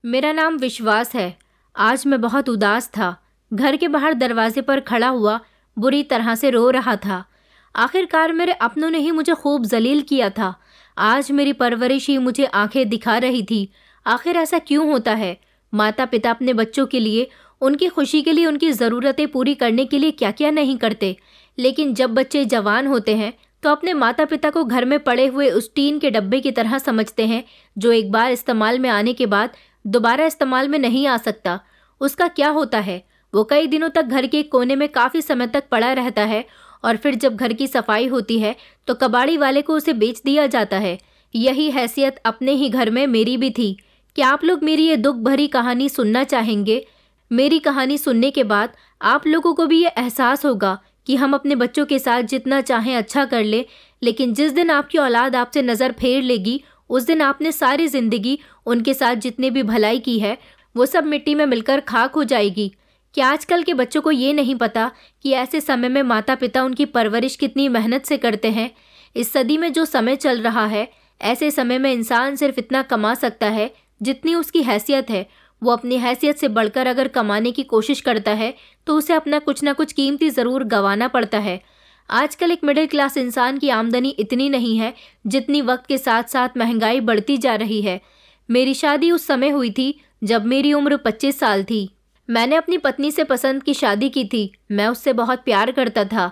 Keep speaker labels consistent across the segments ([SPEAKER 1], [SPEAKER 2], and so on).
[SPEAKER 1] मेरा नाम विश्वास है। आज मैं बहुत उदास था। घर के बाहर दरवाजे पर खड़ा हुआ बुरी तरह से रो रहा था। आखिरकार मेरे अपनों ने ही मुझे खूब जलील किया था। आज मेरी परवरिश ही मुझे आंखें दिखा रही थी। आखिर ऐसा क्यों होता है? माता पिता अपने बच्चों के लिए, उनकी खुशी के लिए, उनकी ज़रूरतें पूरी करने के लिए क्या क्या नहीं करते। लेकिन जब बच्चे जवान होते हैं तो अपने माता पिता को घर में पड़े हुए उस टीन के डब्बे की तरह समझते हैं जो एक बार इस्तेमाल में आने के बाद दोबारा इस्तेमाल में नहीं आ सकता। उसका क्या होता है? वो कई दिनों तक घर के कोने में काफ़ी समय तक पड़ा रहता है और फिर जब घर की सफाई होती है तो कबाड़ी वाले को उसे बेच दिया जाता है। यही हैसियत अपने ही घर में मेरी भी थी। क्या आप लोग मेरी ये दुख भरी कहानी सुनना चाहेंगे? मेरी कहानी सुनने के बाद आप लोगों को भी ये एहसास होगा कि हम अपने बच्चों के साथ जितना चाहें अच्छा कर ले, लेकिन जिस दिन आपकी औलाद आपसे नज़र फेर लेगी उस दिन आपने सारी ज़िंदगी उनके साथ जितनी भी भलाई की है वो सब मिट्टी में मिलकर खाक हो जाएगी। क्या आजकल के बच्चों को ये नहीं पता कि ऐसे समय में माता पिता उनकी परवरिश कितनी मेहनत से करते हैं? इस सदी में जो समय चल रहा है, ऐसे समय में इंसान सिर्फ इतना कमा सकता है जितनी उसकी हैसियत है। वो अपनी हैसियत से बढ़कर अगर कमाने की कोशिश करता है तो उसे अपना कुछ ना कुछ कीमती ज़रूर गंवाना पड़ता है। आजकल एक मिडिल क्लास इंसान की आमदनी इतनी नहीं है जितनी वक्त के साथ साथ महंगाई बढ़ती जा रही है। मेरी शादी उस समय हुई थी जब मेरी उम्र 25 साल थी। मैंने अपनी पत्नी से पसंद की शादी की थी। मैं उससे बहुत प्यार करता था।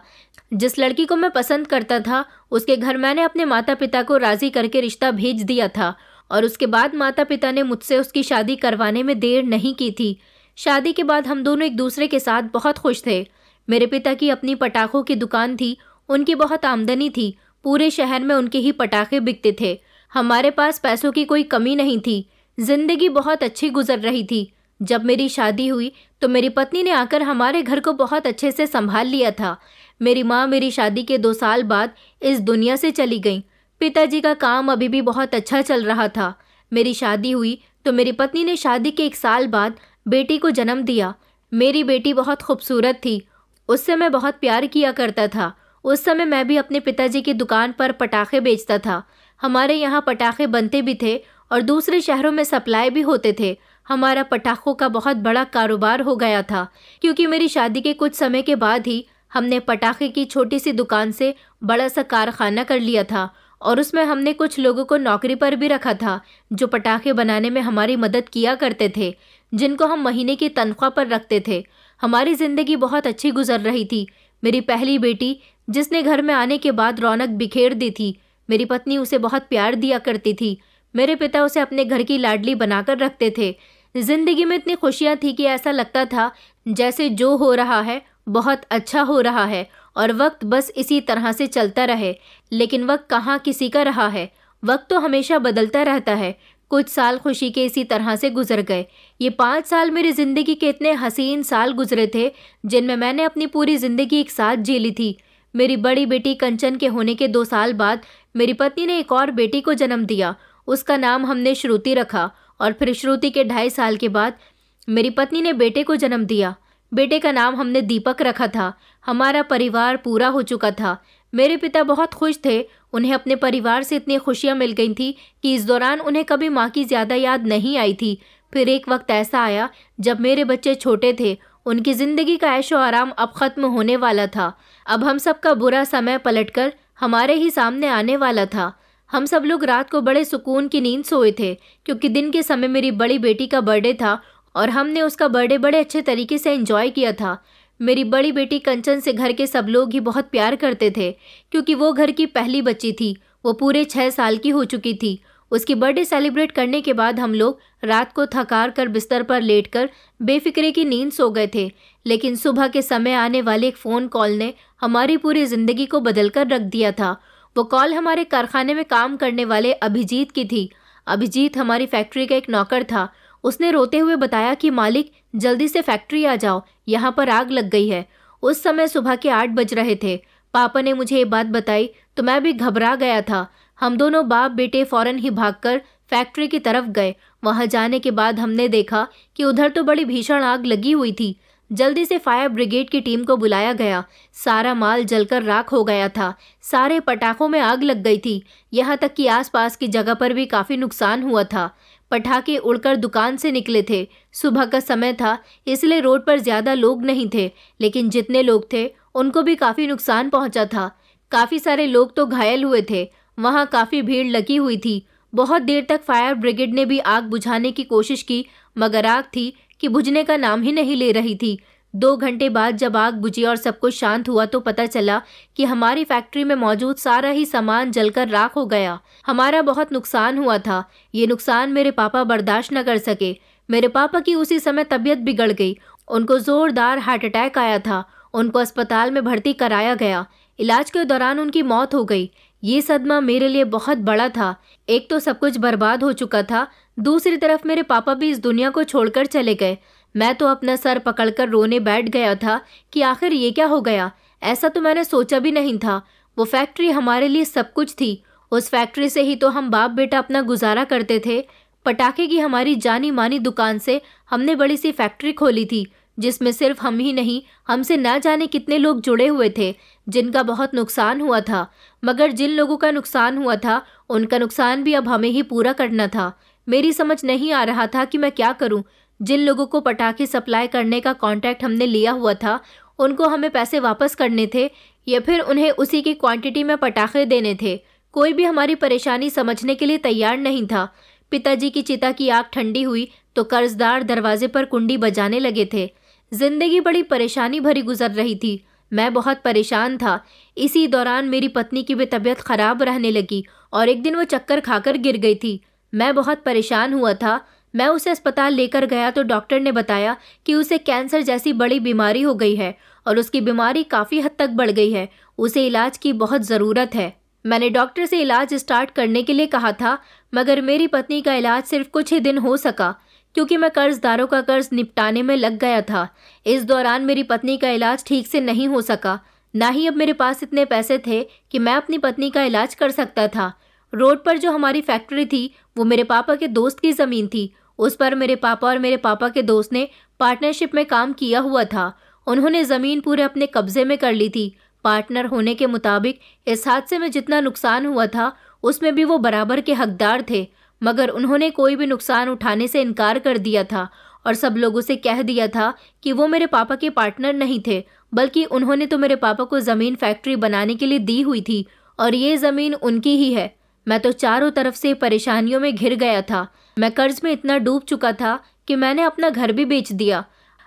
[SPEAKER 1] जिस लड़की को मैं पसंद करता था उसके घर मैंने अपने माता पिता को राज़ी करके रिश्ता भेज दिया था और उसके बाद माता पिता ने मुझसे उसकी शादी करवाने में देर नहीं की थी। शादी के बाद हम दोनों एक दूसरे के साथ बहुत खुश थे। मेरे पिता की अपनी पटाखों की दुकान थी। उनकी बहुत आमदनी थी। पूरे शहर में उनके ही पटाखे बिकते थे। हमारे पास पैसों की कोई कमी नहीं थी। जिंदगी बहुत अच्छी गुजर रही थी। जब मेरी शादी हुई तो मेरी पत्नी ने आकर हमारे घर को बहुत अच्छे से संभाल लिया था। मेरी माँ मेरी शादी के 2 साल बाद इस दुनिया से चली गई। पिताजी का काम अभी भी बहुत अच्छा चल रहा था। मेरी शादी हुई तो मेरी पत्नी ने शादी के 1 साल बाद बेटी को जन्म दिया। मेरी बेटी बहुत खूबसूरत थी। उससे मैं बहुत प्यार किया करता था। उस समय मैं भी अपने पिताजी की दुकान पर पटाखे बेचता था। हमारे यहाँ पटाखे बनते भी थे और दूसरे शहरों में सप्लाई भी होते थे। हमारा पटाखों का बहुत बड़ा कारोबार हो गया था क्योंकि मेरी शादी के कुछ समय के बाद ही हमने पटाखे की छोटी सी दुकान से बड़ा सा कारखाना कर लिया था और उसमें हमने कुछ लोगों को नौकरी पर भी रखा था जो पटाखे बनाने में हमारी मदद किया करते थे, जिनको हम महीने की तनख्वाह पर रखते थे। हमारी ज़िंदगी बहुत अच्छी गुजर रही थी। मेरी पहली बेटी जिसने घर में आने के बाद रौनक बिखेर दी थी। मेरी पत्नी उसे बहुत प्यार दिया करती थी। मेरे पिता उसे अपने घर की लाडली बनाकर रखते थे। जिंदगी में इतनी खुशियाँ थी कि ऐसा लगता था जैसे जो हो रहा है बहुत अच्छा हो रहा है और वक्त बस इसी तरह से चलता रहे। लेकिन वक्त कहाँ किसी का रहा है। वक्त तो हमेशा बदलता रहता है। कुछ साल खुशी के इसी तरह से गुजर गए। ये 5 साल मेरी ज़िंदगी के इतने हसीन साल गुजरे थे जिनमें मैंने अपनी पूरी ज़िंदगी एक साथ जी ली थी। मेरी बड़ी बेटी कंचन के होने के 2 साल बाद मेरी पत्नी ने एक और बेटी को जन्म दिया। उसका नाम हमने श्रुति रखा और फिर श्रुति के 2.5 साल के बाद मेरी पत्नी ने बेटे को जन्म दिया। बेटे का नाम हमने दीपक रखा था। हमारा परिवार पूरा हो चुका था। मेरे पिता बहुत खुश थे। उन्हें अपने परिवार से इतनी खुशियाँ मिल गई थी कि इस दौरान उन्हें कभी माँ की ज़्यादा याद नहीं आई थी। फिर एक वक्त ऐसा आया जब मेरे बच्चे छोटे थे। उनकी ज़िंदगी का ऐशो आराम अब ख़त्म होने वाला था। अब हम सब का बुरा समय पलटकर हमारे ही सामने आने वाला था। हम सब लोग रात को बड़े सुकून की नींद सोए थे क्योंकि दिन के समय मेरी बड़ी बेटी का बर्थडे था और हमने उसका बर्थडे बड़े अच्छे तरीके से एंजॉय किया था। मेरी बड़ी बेटी कंचन से घर के सब लोग ही बहुत प्यार करते थे क्योंकि वो घर की पहली बच्ची थी। वो पूरे 6 साल की हो चुकी थी। उसकी बर्थडे सेलिब्रेट करने के बाद हम लोग रात को थकार कर बिस्तर पर लेटकर बेफिक्रे की नींद सो गए थे। लेकिन सुबह के समय आने वाले एक फ़ोन कॉल ने हमारी पूरी ज़िंदगी को बदल कर रख दिया था। वो कॉल हमारे कारखाने में काम करने वाले अभिजीत की थी। अभिजीत हमारी फैक्ट्री का एक नौकर था। उसने रोते हुए बताया कि मालिक जल्दी से फैक्ट्री आ जाओ, यहाँ पर आग लग गई है। उस समय सुबह के 8 बज रहे थे। पापा ने मुझे ये बात बताई तो मैं भी घबरा गया था। हम दोनों बाप बेटे फौरन ही भागकर फैक्ट्री की तरफ गए। वहाँ जाने के बाद हमने देखा कि उधर तो बड़ी भीषण आग लगी हुई थी। जल्दी से फायर ब्रिगेड की टीम को बुलाया गया। सारा माल जलकर राख हो गया था। सारे पटाखों में आग लग गई थी। यहाँ तक कि आसपास की जगह पर भी काफ़ी नुकसान हुआ था। पटाखे उड़कर दुकान से निकले थे। सुबह का समय था, इसलिए रोड पर ज्यादा लोग नहीं थे, लेकिन जितने लोग थे उनको भी काफी नुकसान पहुंचा था। काफी सारे लोग तो घायल हुए थे। वहां काफी भीड़ लगी हुई थी। बहुत देर तक फायर ब्रिगेड ने भी आग बुझाने की कोशिश की, मगर आग थी कि बुझने का नाम ही नहीं ले रही थी। 2 घंटे बाद जब आग बुझी और सब कुछ शांत हुआ तो पता चला कि हमारी फैक्ट्री में मौजूद सारा ही सामान जलकर राख हो गया। हमारा बहुत नुकसान हुआ था। ये नुकसान मेरे पापा बर्दाश्त न कर सके। मेरे पापा की उसी समय तबीयत बिगड़ गई। उनको जोरदार हार्ट अटैक आया था। उनको अस्पताल में भर्ती कराया गया। इलाज के दौरान उनकी मौत हो गई। ये सदमा मेरे लिए बहुत बड़ा था। एक तो सब कुछ बर्बाद हो चुका था, दूसरी तरफ मेरे पापा भी इस दुनिया को छोड़कर चले गए। मैं तो अपना सर पकड़कर रोने बैठ गया था कि आखिर ये क्या हो गया। ऐसा तो मैंने सोचा भी नहीं था। वो फैक्ट्री हमारे लिए सब कुछ थी। उस फैक्ट्री से ही तो हम बाप बेटा अपना गुजारा करते थे। पटाखे की हमारी जानी मानी दुकान से हमने बड़ी सी फैक्ट्री खोली थी, जिसमें सिर्फ हम ही नहीं, हमसे ना जाने कितने लोग जुड़े हुए थे, जिनका बहुत नुकसान हुआ था। मगर जिन लोगों का नुकसान हुआ था, उनका नुकसान भी अब हमें ही पूरा करना था। मेरी समझ नहीं आ रहा था कि मैं क्या करूं। जिन लोगों को पटाखे सप्लाई करने का कॉन्ट्रैक्ट हमने लिया हुआ था, उनको हमें पैसे वापस करने थे या फिर उन्हें उसी की क्वांटिटी में पटाखे देने थे। कोई भी हमारी परेशानी समझने के लिए तैयार नहीं था। पिताजी की चिता की आग ठंडी हुई तो कर्जदार दरवाजे पर कुंडी बजाने लगे थे। जिंदगी बड़ी परेशानी भरी गुजर रही थी। मैं बहुत परेशान था। इसी दौरान मेरी पत्नी की भी तबीयत खराब रहने लगी और एक दिन वो चक्कर खाकर गिर गई थी। मैं बहुत परेशान हुआ था। मैं उसे अस्पताल लेकर गया तो डॉक्टर ने बताया कि उसे कैंसर जैसी बड़ी बीमारी हो गई है और उसकी बीमारी काफ़ी हद तक बढ़ गई है। उसे इलाज की बहुत ज़रूरत है। मैंने डॉक्टर से इलाज स्टार्ट करने के लिए कहा था, मगर मेरी पत्नी का इलाज सिर्फ कुछ ही दिन हो सका क्योंकि मैं कर्जदारों का कर्ज निपटाने में लग गया था। इस दौरान मेरी पत्नी का इलाज ठीक से नहीं हो सका। ना ही अब मेरे पास इतने पैसे थे कि मैं अपनी पत्नी का इलाज कर सकता था। रोड पर जो हमारी फैक्ट्री थी वो मेरे पापा के दोस्त की ज़मीन थी। उस पर मेरे पापा और मेरे पापा के दोस्त ने पार्टनरशिप में काम किया हुआ था। उन्होंने ज़मीन पूरे अपने कब्जे में कर ली थी। पार्टनर होने के मुताबिक इस हादसे में जितना नुकसान हुआ था उसमें भी वो बराबर के हकदार थे, मगर उन्होंने कोई भी नुकसान उठाने से इनकार कर दिया था और सब लोगों से कह दिया था कि वो मेरे पापा के पार्टनर नहीं थे, बल्कि उन्होंने तो मेरे पापा को ज़मीन फैक्ट्री बनाने के लिए दी हुई थी और ये ज़मीन उनकी ही है। मैं तो चारों तरफ से परेशानियों में घिर गया था। मैं कर्ज में इतना डूब चुका था कि मैंने अपना घर भी बेच दिया।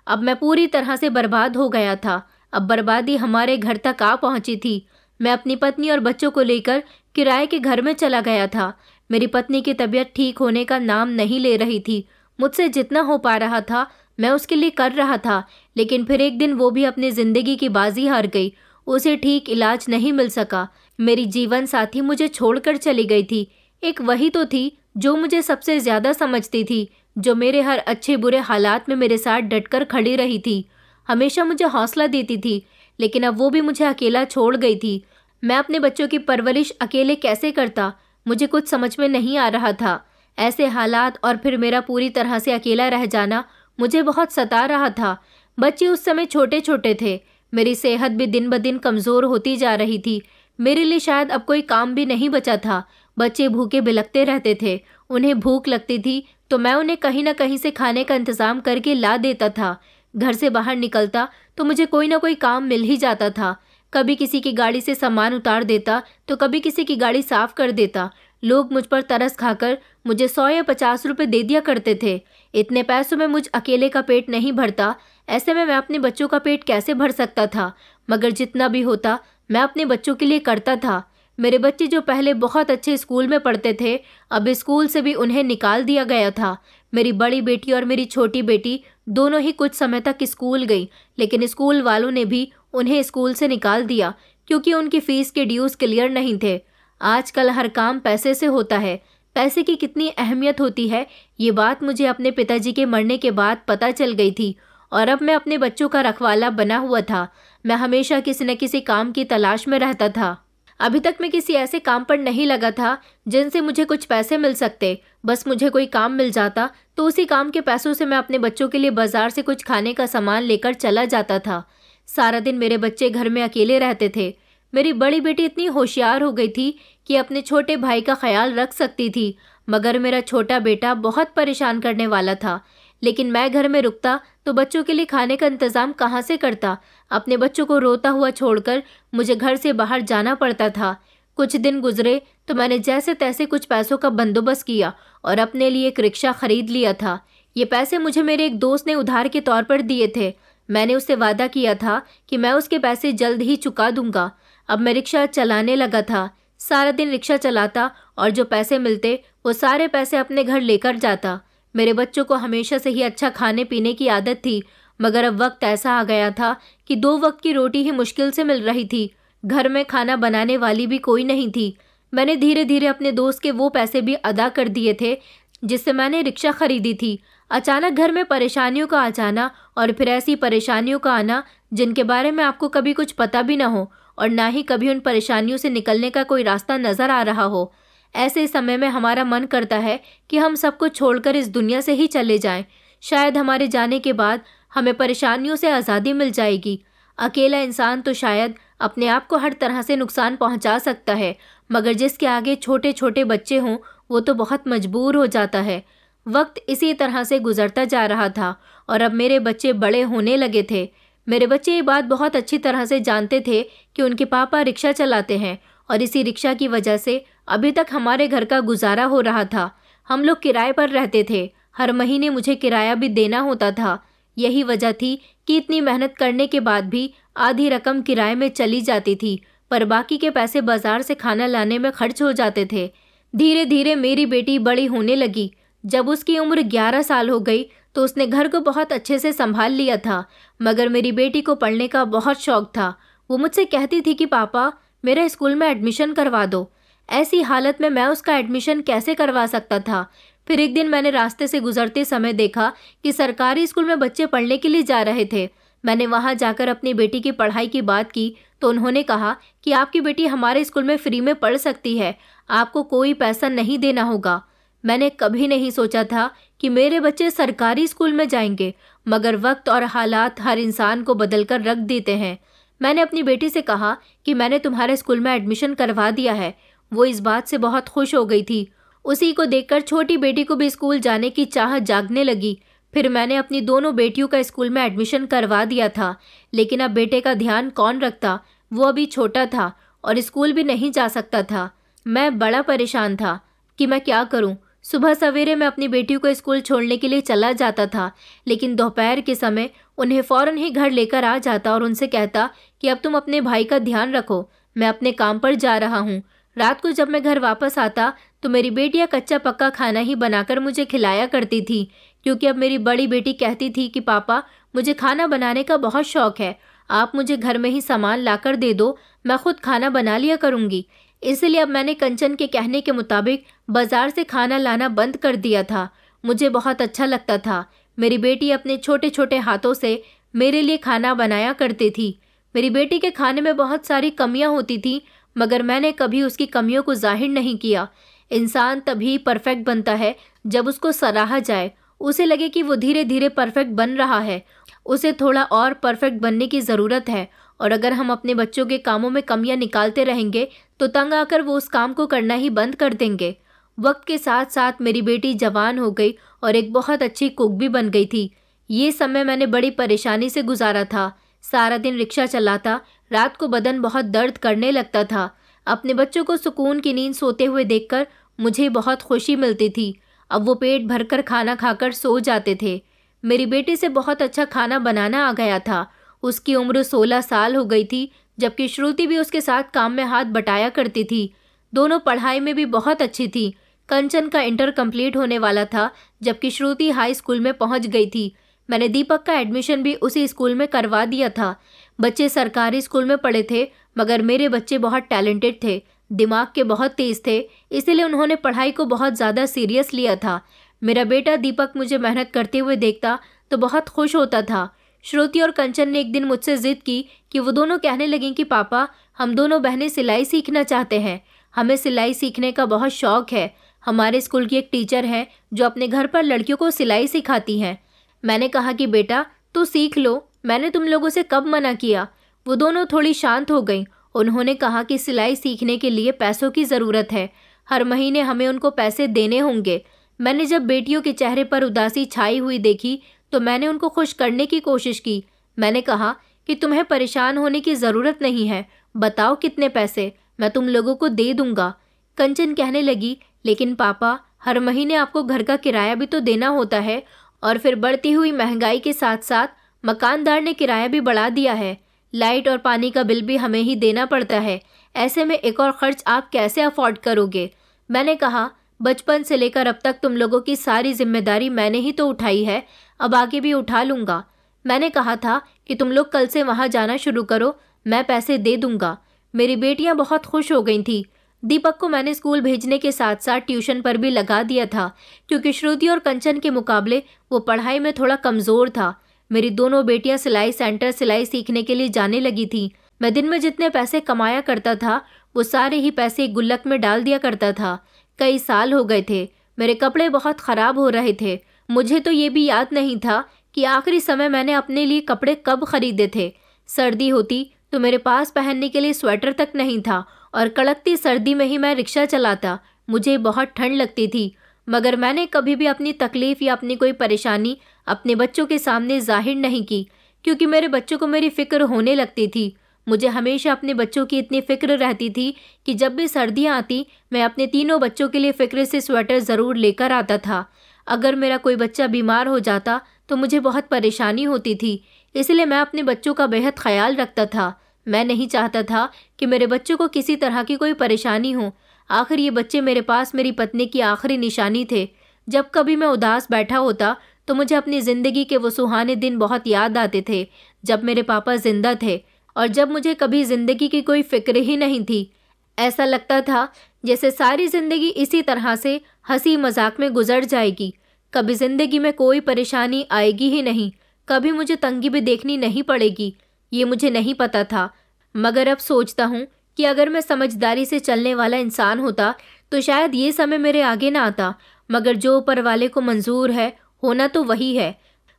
[SPEAKER 1] अब मैं पूरी तरह से बर्बाद हो गया था। अब बर्बादी हमारे घर तक आ पहुंची थी। मैं अपनी पत्नी और बच्चों को लेकर किराए के घर में चला गया था। मेरी पत्नी की तबीयत ठीक होने का नाम नहीं ले रही थी। मुझसे जितना हो पा रहा था मैं उसके लिए कर रहा था, लेकिन फिर एक दिन वो भी अपनी ज़िंदगी की बाजी हार गई। उसे ठीक इलाज नहीं मिल सका। मेरी जीवन साथी मुझे छोड़कर चली गई थी। एक वही तो थी जो मुझे सबसे ज़्यादा समझती थी, जो मेरे हर अच्छे बुरे हालात में मेरे साथ डटकर खड़ी रही थी, हमेशा मुझे हौसला देती थी। लेकिन अब वो भी मुझे अकेला छोड़ गई थी। मैं अपने बच्चों की परवरिश अकेले कैसे करता, मुझे कुछ समझ में नहीं आ रहा था। ऐसे हालात और फिर मेरा पूरी तरह से अकेला रह जाना मुझे बहुत सता रहा था। बच्चे उस समय छोटे छोटे थे। मेरी सेहत भी दिन ब दिन कमज़ोर होती जा रही थी। मेरे लिए शायद अब कोई काम भी नहीं बचा था। बच्चे भूखे बिलखते रहते थे। उन्हें भूख लगती थी तो मैं उन्हें कहीं ना कहीं से खाने का इंतज़ाम करके ला देता था। घर से बाहर निकलता तो मुझे कोई ना कोई काम मिल ही जाता था। कभी किसी की गाड़ी से सामान उतार देता तो कभी किसी की गाड़ी साफ कर देता। लोग मुझ पर तरस खाकर मुझे 100 या 50 रुपए दे दिया करते थे। इतने पैसों में मुझ अकेले का पेट नहीं भरता। ऐसे में मैं अपने बच्चों का पेट कैसे भर सकता था? मगर जितना भी होता मैं अपने बच्चों के लिए करता था। मेरे बच्चे जो पहले बहुत अच्छे स्कूल में पढ़ते थे, अब स्कूल से भी उन्हें निकाल दिया गया था। मेरी बड़ी बेटी और मेरी छोटी बेटी दोनों ही कुछ समय तक स्कूल गई, लेकिन स्कूल वालों ने भी उन्हें स्कूल से निकाल दिया क्योंकि उनकी फ़ीस के ड्यूज़ क्लियर नहीं थे। आजकल हर काम पैसे से होता है। पैसे की कितनी अहमियत होती है ये बात मुझे अपने पिताजी के मरने के बाद पता चल गई थी और अब मैं अपने बच्चों का रखवाला बना हुआ था। मैं हमेशा किसी न किसी काम की तलाश में रहता था। अभी तक मैं किसी ऐसे काम पर नहीं लगा था जिनसे मुझे कुछ पैसे मिल सकते। बस मुझे कोई काम मिल जाता तो उसी काम के पैसों से मैं अपने बच्चों के लिए बाजार से कुछ खाने का सामान लेकर चला जाता था। सारा दिन मेरे बच्चे घर में अकेले रहते थे। मेरी बड़ी बेटी इतनी होशियार हो गई थी कि अपने छोटे भाई का ख्याल रख सकती थी, मगर मेरा छोटा बेटा बहुत परेशान करने वाला था। लेकिन मैं घर में रुकता तो बच्चों के लिए खाने का इंतज़ाम कहाँ से करता। अपने बच्चों को रोता हुआ छोड़कर मुझे घर से बाहर जाना पड़ता था। कुछ दिन गुजरे तो मैंने जैसे तैसे कुछ पैसों का बंदोबस्त किया और अपने लिए एक रिक्शा खरीद लिया था। ये पैसे मुझे मेरे एक दोस्त ने उधार के तौर पर दिए थे। मैंने उससे वादा किया था कि मैं उसके पैसे जल्द ही चुका दूंगा। अब मैं रिक्शा चलाने लगा था। सारा दिन रिक्शा चलाता और जो पैसे मिलते वो सारे पैसे अपने घर लेकर जाता। मेरे बच्चों को हमेशा से ही अच्छा खाने पीने की आदत थी, मगर अब वक्त ऐसा आ गया था कि 2 वक्त की रोटी ही मुश्किल से मिल रही थी। घर में खाना बनाने वाली भी कोई नहीं थी। मैंने धीरे धीरे अपने दोस्त के वो पैसे भी अदा कर दिए थे जिससे मैंने रिक्शा खरीदी थी। अचानक घर में परेशानियों का आ जाना और फिर ऐसी परेशानियों का आना जिनके बारे में आपको कभी कुछ पता भी ना हो और ना ही कभी उन परेशानियों से निकलने का कोई रास्ता नजर आ रहा हो। ऐसे समय में हमारा मन करता है कि हम सब कुछ छोड़कर इस दुनिया से ही चले जाएं। शायद हमारे जाने के बाद हमें परेशानियों से आज़ादी मिल जाएगी। अकेला इंसान तो शायद अपने आप को हर तरह से नुकसान पहुंचा सकता है, मगर जिसके आगे छोटे छोटे बच्चे हों वो तो बहुत मजबूर हो जाता है। वक्त इसी तरह से गुजरता जा रहा था और अब मेरे बच्चे बड़े होने लगे थे। मेरे बच्चे ये बात बहुत अच्छी तरह से जानते थे कि उनके पापा रिक्शा चलाते हैं और इसी रिक्शा की वजह से अभी तक हमारे घर का गुजारा हो रहा था। हम लोग किराए पर रहते थे। हर महीने मुझे किराया भी देना होता था। यही वजह थी कि इतनी मेहनत करने के बाद भी आधी रकम किराए में चली जाती थी, पर बाकी के पैसे बाजार से खाना लाने में खर्च हो जाते थे। धीरे धीरे मेरी बेटी बड़ी होने लगी। जब उसकी उम्र 11 साल हो गई तो उसने घर को बहुत अच्छे से संभाल लिया था, मगर मेरी बेटी को पढ़ने का बहुत शौक था। वो मुझसे कहती थी कि पापा मेरा स्कूल में एडमिशन करवा दो। ऐसी हालत में मैं उसका एडमिशन कैसे करवा सकता था। फिर एक दिन मैंने रास्ते से गुजरते समय देखा कि सरकारी स्कूल में बच्चे पढ़ने के लिए जा रहे थे। मैंने वहां जाकर अपनी बेटी की पढ़ाई की बात की तो उन्होंने कहा कि आपकी बेटी हमारे स्कूल में फ्री में पढ़ सकती है, आपको कोई पैसा नहीं देना होगा। मैंने कभी नहीं सोचा था कि मेरे बच्चे सरकारी स्कूल में जाएंगे, मगर वक्त और हालात हर इंसान को बदलकर रख देते हैं। मैंने अपनी बेटी से कहा कि मैंने तुम्हारे स्कूल में एडमिशन करवा दिया है। वो इस बात से बहुत खुश हो गई थी। उसी को देखकर छोटी बेटी को भी स्कूल जाने की चाह जागने लगी। फिर मैंने अपनी दोनों बेटियों का स्कूल में एडमिशन करवा दिया था, लेकिन अब बेटे का ध्यान कौन रखता। वो अभी छोटा था और स्कूल भी नहीं जा सकता था। मैं बड़ा परेशान था कि मैं क्या करूं। सुबह सवेरे मैं अपनी बेटियों को स्कूल छोड़ने के लिए चला जाता था, लेकिन दोपहर के समय उन्हें फ़ौरन ही घर लेकर आ जाता और उनसे कहता कि अब तुम अपने भाई का ध्यान रखो, मैं अपने काम पर जा रहा हूँ। रात को जब मैं घर वापस आता तो मेरी बेटियां कच्चा पक्का खाना ही बनाकर मुझे खिलाया करती थी, क्योंकि अब मेरी बड़ी बेटी कहती थी कि पापा मुझे खाना बनाने का बहुत शौक है, आप मुझे घर में ही सामान लाकर दे दो, मैं खुद खाना बना लिया करूँगी। इसलिए अब मैंने कंचन के कहने के मुताबिक बाजार से खाना लाना बंद कर दिया था। मुझे बहुत अच्छा लगता था। मेरी बेटी अपने छोटे छोटे हाथों से मेरे लिए खाना बनाया करती थी। मेरी बेटी के खाने में बहुत सारी कमियां होती थी, मगर मैंने कभी उसकी कमियों को जाहिर नहीं किया। इंसान तभी परफेक्ट बनता है जब उसको सराहा जाए, उसे लगे कि वो धीरे धीरे परफेक्ट बन रहा है। उसे थोड़ा और परफेक्ट बनने की ज़रूरत है, और अगर हम अपने बच्चों के कामों में कमियां निकालते रहेंगे तो तंग आकर वो उस काम को करना ही बंद कर देंगे। वक्त के साथ साथ मेरी बेटी जवान हो गई और एक बहुत अच्छी कुक भी बन गई थी। ये समय मैंने बड़ी परेशानी से गुजारा था। सारा दिन रिक्शा चलाता, रात को बदन बहुत दर्द करने लगता था। अपने बच्चों को सुकून की नींद सोते हुए देखकर मुझे बहुत खुशी मिलती थी। अब वो पेट भरकर खाना खाकर सो जाते थे। मेरी बेटी से बहुत अच्छा खाना बनाना आ गया था। उसकी उम्र 16 साल हो गई थी, जबकि श्रुति भी उसके साथ काम में हाथ बटाया करती थी। दोनों पढ़ाई में भी बहुत अच्छी थी। कंचन का इंटर कंप्लीट होने वाला था, जबकि श्रुति हाई स्कूल में पहुंच गई थी। मैंने दीपक का एडमिशन भी उसी स्कूल में करवा दिया था। बच्चे सरकारी स्कूल में पढ़े थे, मगर मेरे बच्चे बहुत टैलेंटेड थे, दिमाग के बहुत तेज थे, इसलिए उन्होंने पढ़ाई को बहुत ज़्यादा सीरियस लिया था। मेरा बेटा दीपक मुझे मेहनत करते हुए देखता तो बहुत खुश होता था। श्रुति और कंचन ने एक दिन मुझसे जिद की कि वो दोनों कहने लगीं कि पापा हम दोनों बहनें सिलाई सीखना चाहते हैं, हमें सिलाई सीखने का बहुत शौक है। हमारे स्कूल की एक टीचर है जो अपने घर पर लड़कियों को सिलाई सिखाती हैं। मैंने कहा कि बेटा तू सीख लो, मैंने तुम लोगों से कब मना किया। वो दोनों थोड़ी शांत हो गईं। उन्होंने कहा कि सिलाई सीखने के लिए पैसों की ज़रूरत है, हर महीने हमें उनको पैसे देने होंगे। मैंने जब बेटियों के चेहरे पर उदासी छाई हुई देखी तो मैंने उनको खुश करने की कोशिश की। मैंने कहा कि तुम्हें परेशान होने की ज़रूरत नहीं है, बताओ कितने पैसे, मैं तुम लोगों को दे दूंगा। कंचन कहने लगी, लेकिन पापा, हर महीने आपको घर का किराया भी तो देना होता है, और फिर बढ़ती हुई महंगाई के साथ साथ मकानदार ने किराया भी बढ़ा दिया है। लाइट और पानी का बिल भी हमें ही देना पड़ता है। ऐसे में एक और खर्च आप कैसे अफोर्ड करोगे? मैंने कहा, बचपन से लेकर अब तक तुम लोगों की सारी जिम्मेदारी मैंने ही तो उठाई है, अब आगे भी उठा लूँगा। मैंने कहा था कि तुम लोग कल से वहाँ जाना शुरू करो, मैं पैसे दे दूँगा। मेरी बेटियाँ बहुत खुश हो गई थीं। दीपक को मैंने स्कूल भेजने के साथ साथ ट्यूशन पर भी लगा दिया था, क्योंकि श्रुति और कंचन के मुकाबले वो पढ़ाई में थोड़ा कमज़ोर था। मेरी दोनों बेटियां सिलाई सेंटर सिलाई सीखने के लिए जाने लगी थीं। मैं दिन में जितने पैसे कमाया करता था वो सारे ही पैसे एक गुल्लक में डाल दिया करता था। कई साल हो गए थे, मेरे कपड़े बहुत ख़राब हो रहे थे। मुझे तो ये भी याद नहीं था कि आखिरी समय मैंने अपने लिए कपड़े कब खरीदे थे। सर्दी होती तो मेरे पास पहनने के लिए स्वेटर तक नहीं था, और कड़कती सर्दी में ही मैं रिक्शा चलाता। मुझे बहुत ठंड लगती थी, मगर मैंने कभी भी अपनी तकलीफ़ या अपनी कोई परेशानी अपने बच्चों के सामने जाहिर नहीं की, क्योंकि मेरे बच्चों को मेरी फ़िक्र होने लगती थी। मुझे हमेशा अपने बच्चों की इतनी फ़िक्र रहती थी कि जब भी सर्दियाँ आती मैं अपने तीनों बच्चों के लिए फ़िक्र से स्वेटर ज़रूर लेकर आता था। अगर मेरा कोई बच्चा बीमार हो जाता तो मुझे बहुत परेशानी होती थी, इसलिए मैं अपने बच्चों का बेहद ख्याल रखता था। मैं नहीं चाहता था कि मेरे बच्चों को किसी तरह की कोई परेशानी हो। आखिर ये बच्चे मेरे पास मेरी पत्नी की आखिरी निशानी थे। जब कभी मैं उदास बैठा होता तो मुझे अपनी ज़िंदगी के वो सुहाने दिन बहुत याद आते थे, जब मेरे पापा जिंदा थे और जब मुझे कभी ज़िंदगी की कोई फ़िक्र ही नहीं थी। ऐसा लगता था जैसे सारी ज़िंदगी इसी तरह से हंसी मजाक में गुजर जाएगी, कभी ज़िंदगी में कोई परेशानी आएगी ही नहीं, कभी मुझे तंगी भी देखनी नहीं पड़ेगी। ये मुझे नहीं पता था, मगर अब सोचता हूँ कि अगर मैं समझदारी से चलने वाला इंसान होता तो शायद ये समय मेरे आगे ना आता, मगर जो ऊपर वाले को मंजूर है होना तो वही है।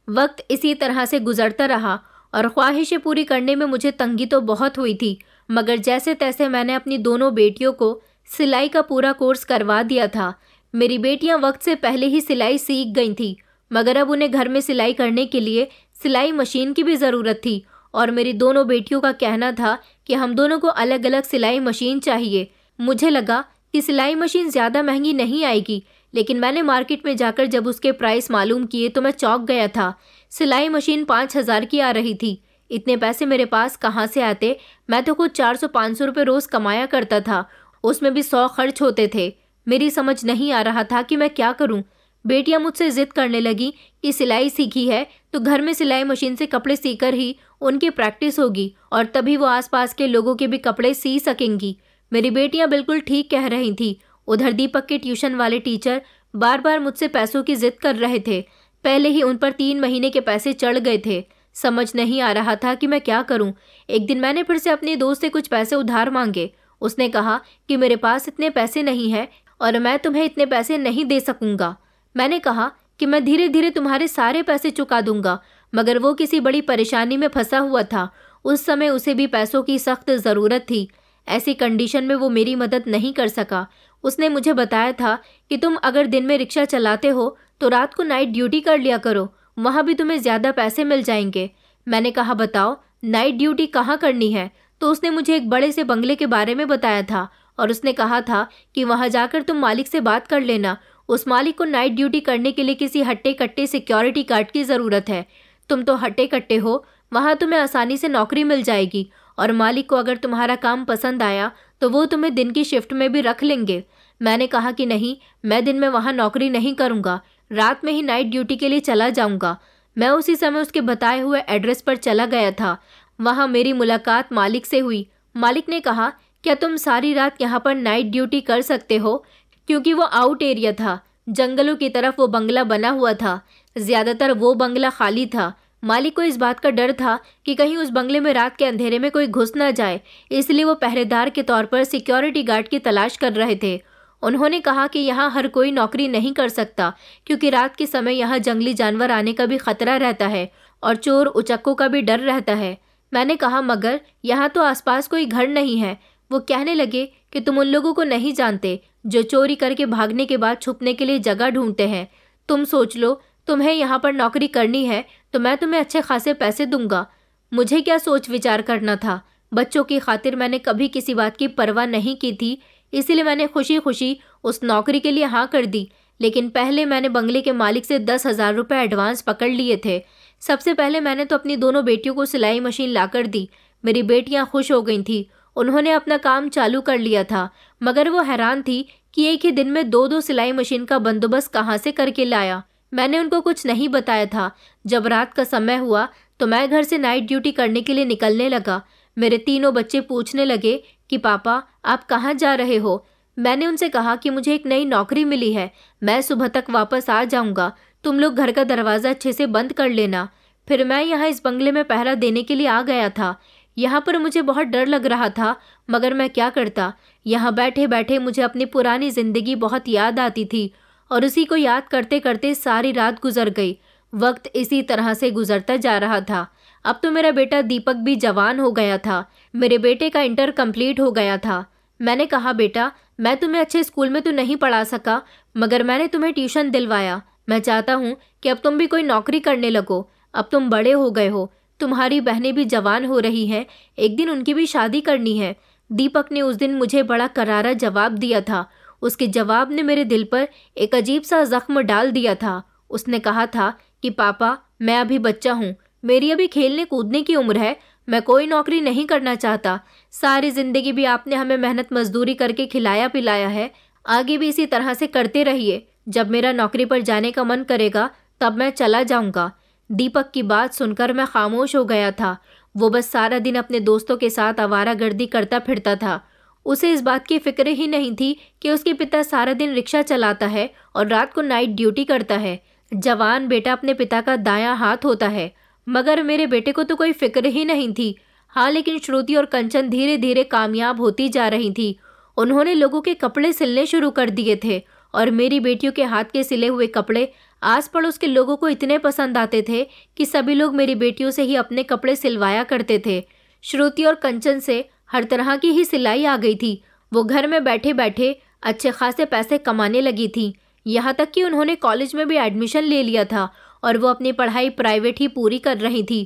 [SPEAKER 1] वक्त इसी तरह से गुजरता रहा और ख्वाहिशें पूरी करने में मुझे तंगी तो बहुत हुई थी, मगर जैसे तैसे मैंने अपनी दोनों बेटियों को सिलाई का पूरा कोर्स करवा दिया था। मेरी बेटियां वक्त से पहले ही सिलाई सीख गई थी, मगर अब उन्हें घर में सिलाई करने के लिए सिलाई मशीन की भी ज़रूरत थी, और मेरी दोनों बेटियों का कहना था कि हम दोनों को अलग अलग सिलाई मशीन चाहिए। मुझे लगा कि सिलाई मशीन ज़्यादा महंगी नहीं आएगी, लेकिन मैंने मार्केट में जाकर जब उसके प्राइस मालूम किए तो मैं चौंक गया था। सिलाई मशीन 5,000 की आ रही थी। इतने पैसे मेरे पास कहाँ से आते? मैं तो कुछ 400-500 रुपये रोज़ कमाया करता था, उसमें भी 100 खर्च होते थे। मेरी समझ नहीं आ रहा था कि मैं क्या करूं। बेटियां मुझसे ज़िद करने लगी कि सिलाई सीखी है तो घर में सिलाई मशीन से कपड़े सीकर ही उनकी प्रैक्टिस होगी और तभी वो आसपास के लोगों के भी कपड़े सी सकेंगी। मेरी बेटियां बिल्कुल ठीक कह रही थी। उधर दीपक के ट्यूशन वाले टीचर बार बार मुझसे पैसों की ज़िद कर रहे थे। पहले ही उन पर 3 महीने के पैसे चढ़ गए थे। समझ नहीं आ रहा था कि मैं क्या करूं। एक दिन मैंने फिर से अपने दोस्त से कुछ पैसे उधार मांगे। उसने कहा कि मेरे पास इतने पैसे नहीं है और मैं तुम्हें इतने पैसे नहीं दे सकूंगा। मैंने कहा कि मैं धीरे धीरे तुम्हारे सारे पैसे चुका दूंगा, मगर वो किसी बड़ी परेशानी में फंसा हुआ था। उस समय उसे भी पैसों की सख्त ज़रूरत थी। ऐसी कंडीशन में वो मेरी मदद नहीं कर सका। उसने मुझे बताया था कि तुम अगर दिन में रिक्शा चलाते हो तो रात को नाइट ड्यूटी कर लिया करो, वहाँ भी तुम्हें ज़्यादा पैसे मिल जाएंगे। मैंने कहा बताओ नाइट ड्यूटी कहाँ करनी है? तो उसने मुझे एक बड़े से बंगले के बारे में बताया था और उसने कहा था कि वहाँ जाकर तुम मालिक से बात कर लेना। उस मालिक को नाइट ड्यूटी करने के लिए किसी हट्टे कट्टे सिक्योरिटी गार्ड की ज़रूरत है। तुम तो हट्टे कट्टे हो, वहाँ तुम्हें आसानी से नौकरी मिल जाएगी और मालिक को अगर तुम्हारा काम पसंद आया तो वो तुम्हें दिन की शिफ्ट में भी रख लेंगे। मैंने कहा कि नहीं, मैं दिन में वहाँ नौकरी नहीं करूँगा, रात में ही नाइट ड्यूटी के लिए चला जाऊँगा। मैं उसी समय उसके बताए हुए एड्रेस पर चला गया था। वहाँ मेरी मुलाकात मालिक से हुई। मालिक ने कहा क्या तुम सारी रात यहाँ पर नाइट ड्यूटी कर सकते हो? क्योंकि वो आउट एरिया था, जंगलों की तरफ वो बंगला बना हुआ था। ज़्यादातर वो बंगला खाली था। मालिक को इस बात का डर था कि कहीं उस बंगले में रात के अंधेरे में कोई घुस ना जाए, इसलिए वो पहरेदार के तौर पर सिक्योरिटी गार्ड की तलाश कर रहे थे। उन्होंने कहा कि यहाँ हर कोई नौकरी नहीं कर सकता, क्योंकि रात के समय यहाँ जंगली जानवर आने का भी खतरा रहता है और चोर उचक्कों का भी डर रहता है। मैंने कहा मगर यहाँ तो आसपास कोई घर नहीं है। वो कहने लगे कि तुम उन लोगों को नहीं जानते जो चोरी करके भागने के बाद छुपने के लिए जगह ढूंढते हैं। तुम सोच लो, तुम्हें यहाँ पर नौकरी करनी है तो मैं तुम्हें अच्छे खासे पैसे दूंगा। मुझे क्या सोच विचार करना था। बच्चों की खातिर मैंने कभी किसी बात की परवाह नहीं की थी, इसीलिए मैंने खुशी खुशी उस नौकरी के लिए हाँ कर दी। लेकिन पहले मैंने बंगले के मालिक से 10,000 रुपये एडवांस पकड़ लिए थे। सबसे पहले मैंने तो अपनी दोनों बेटियों को सिलाई मशीन लाकर दी। मेरी बेटियां खुश हो गई थी, उन्होंने अपना काम चालू कर लिया था, मगर वो हैरान थी कि एक ही दिन में 2-2 सिलाई मशीन का बंदोबस्त कहाँ से करके लाया। मैंने उनको कुछ नहीं बताया था। जब रात का समय हुआ तो मैं घर से नाइट ड्यूटी करने के लिए निकलने लगा। मेरे तीनों बच्चे पूछने लगे कि पापा आप कहाँ जा रहे हो। मैंने उनसे कहा कि मुझे एक नई नौकरी मिली है, मैं सुबह तक वापस आ जाऊंगा, तुम लोग घर का दरवाज़ा अच्छे से बंद कर लेना। फिर मैं यहाँ इस बंगले में पहरा देने के लिए आ गया था। यहाँ पर मुझे बहुत डर लग रहा था, मगर मैं क्या करता। यहाँ बैठे बैठे मुझे अपनी पुरानी ज़िंदगी बहुत याद आती थी और उसी को याद करते करते सारी रात गुजर गई। वक्त इसी तरह से गुजरता जा रहा था। अब तो मेरा बेटा दीपक भी जवान हो गया था। मेरे बेटे का इंटर कंप्लीट हो गया था। मैंने कहा बेटा, मैं तुम्हें अच्छे स्कूल में तो नहीं पढ़ा सका, मगर मैंने तुम्हें ट्यूशन दिलवाया। मैं चाहता हूँ कि अब तुम भी कोई नौकरी करने लगो। अब तुम बड़े हो गए हो, तुम्हारी बहनें भी जवान हो रही हैं, एक दिन उनकी भी शादी करनी है। दीपक ने उस दिन मुझे बड़ा करारा जवाब दिया था। उसके जवाब ने मेरे दिल पर एक अजीब सा जख्म डाल दिया था। उसने कहा था कि पापा मैं अभी बच्चा हूँ, मेरी अभी खेलने कूदने की उम्र है, मैं कोई नौकरी नहीं करना चाहता। सारी जिंदगी भी आपने हमें मेहनत मजदूरी करके खिलाया पिलाया है, आगे भी इसी तरह से करते रहिए। जब मेरा नौकरी पर जाने का मन करेगा तब मैं चला जाऊंगा। दीपक की बात सुनकर मैं खामोश हो गया था। वो बस सारा दिन अपने दोस्तों के साथ आवारागर्दी करता फिरता था। उसे इस बात की फिक्र ही नहीं थी कि उसके पिता सारा दिन रिक्शा चलाता है और रात को नाइट ड्यूटी करता है। जवान बेटा अपने पिता का दायां हाथ होता है, मगर मेरे बेटे को तो कोई फिक्र ही नहीं थी। हाँ, लेकिन श्रुति और कंचन धीरे धीरे कामयाब होती जा रही थी। उन्होंने लोगों के कपड़े सिलने शुरू कर दिए थे और मेरी बेटियों के हाथ के सिले हुए कपड़े आस पड़ोस के लोगों को इतने पसंद आते थे कि सभी लोग मेरी बेटियों से ही अपने कपड़े सिलवाया करते थे। श्रुति और कंचन से हर तरह की ही सिलाई आ गई थी। वो घर में बैठे बैठे अच्छे खासे पैसे कमाने लगी थी। यहाँ तक कि उन्होंने कॉलेज में भी एडमिशन ले लिया था और वो अपनी पढ़ाई प्राइवेट ही पूरी कर रही थी।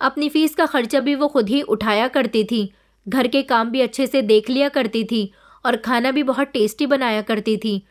[SPEAKER 1] अपनी फीस का खर्चा भी वो खुद ही उठाया करती थी। घर के काम भी अच्छे से देख लिया करती थी और खाना भी बहुत टेस्टी बनाया करती थी।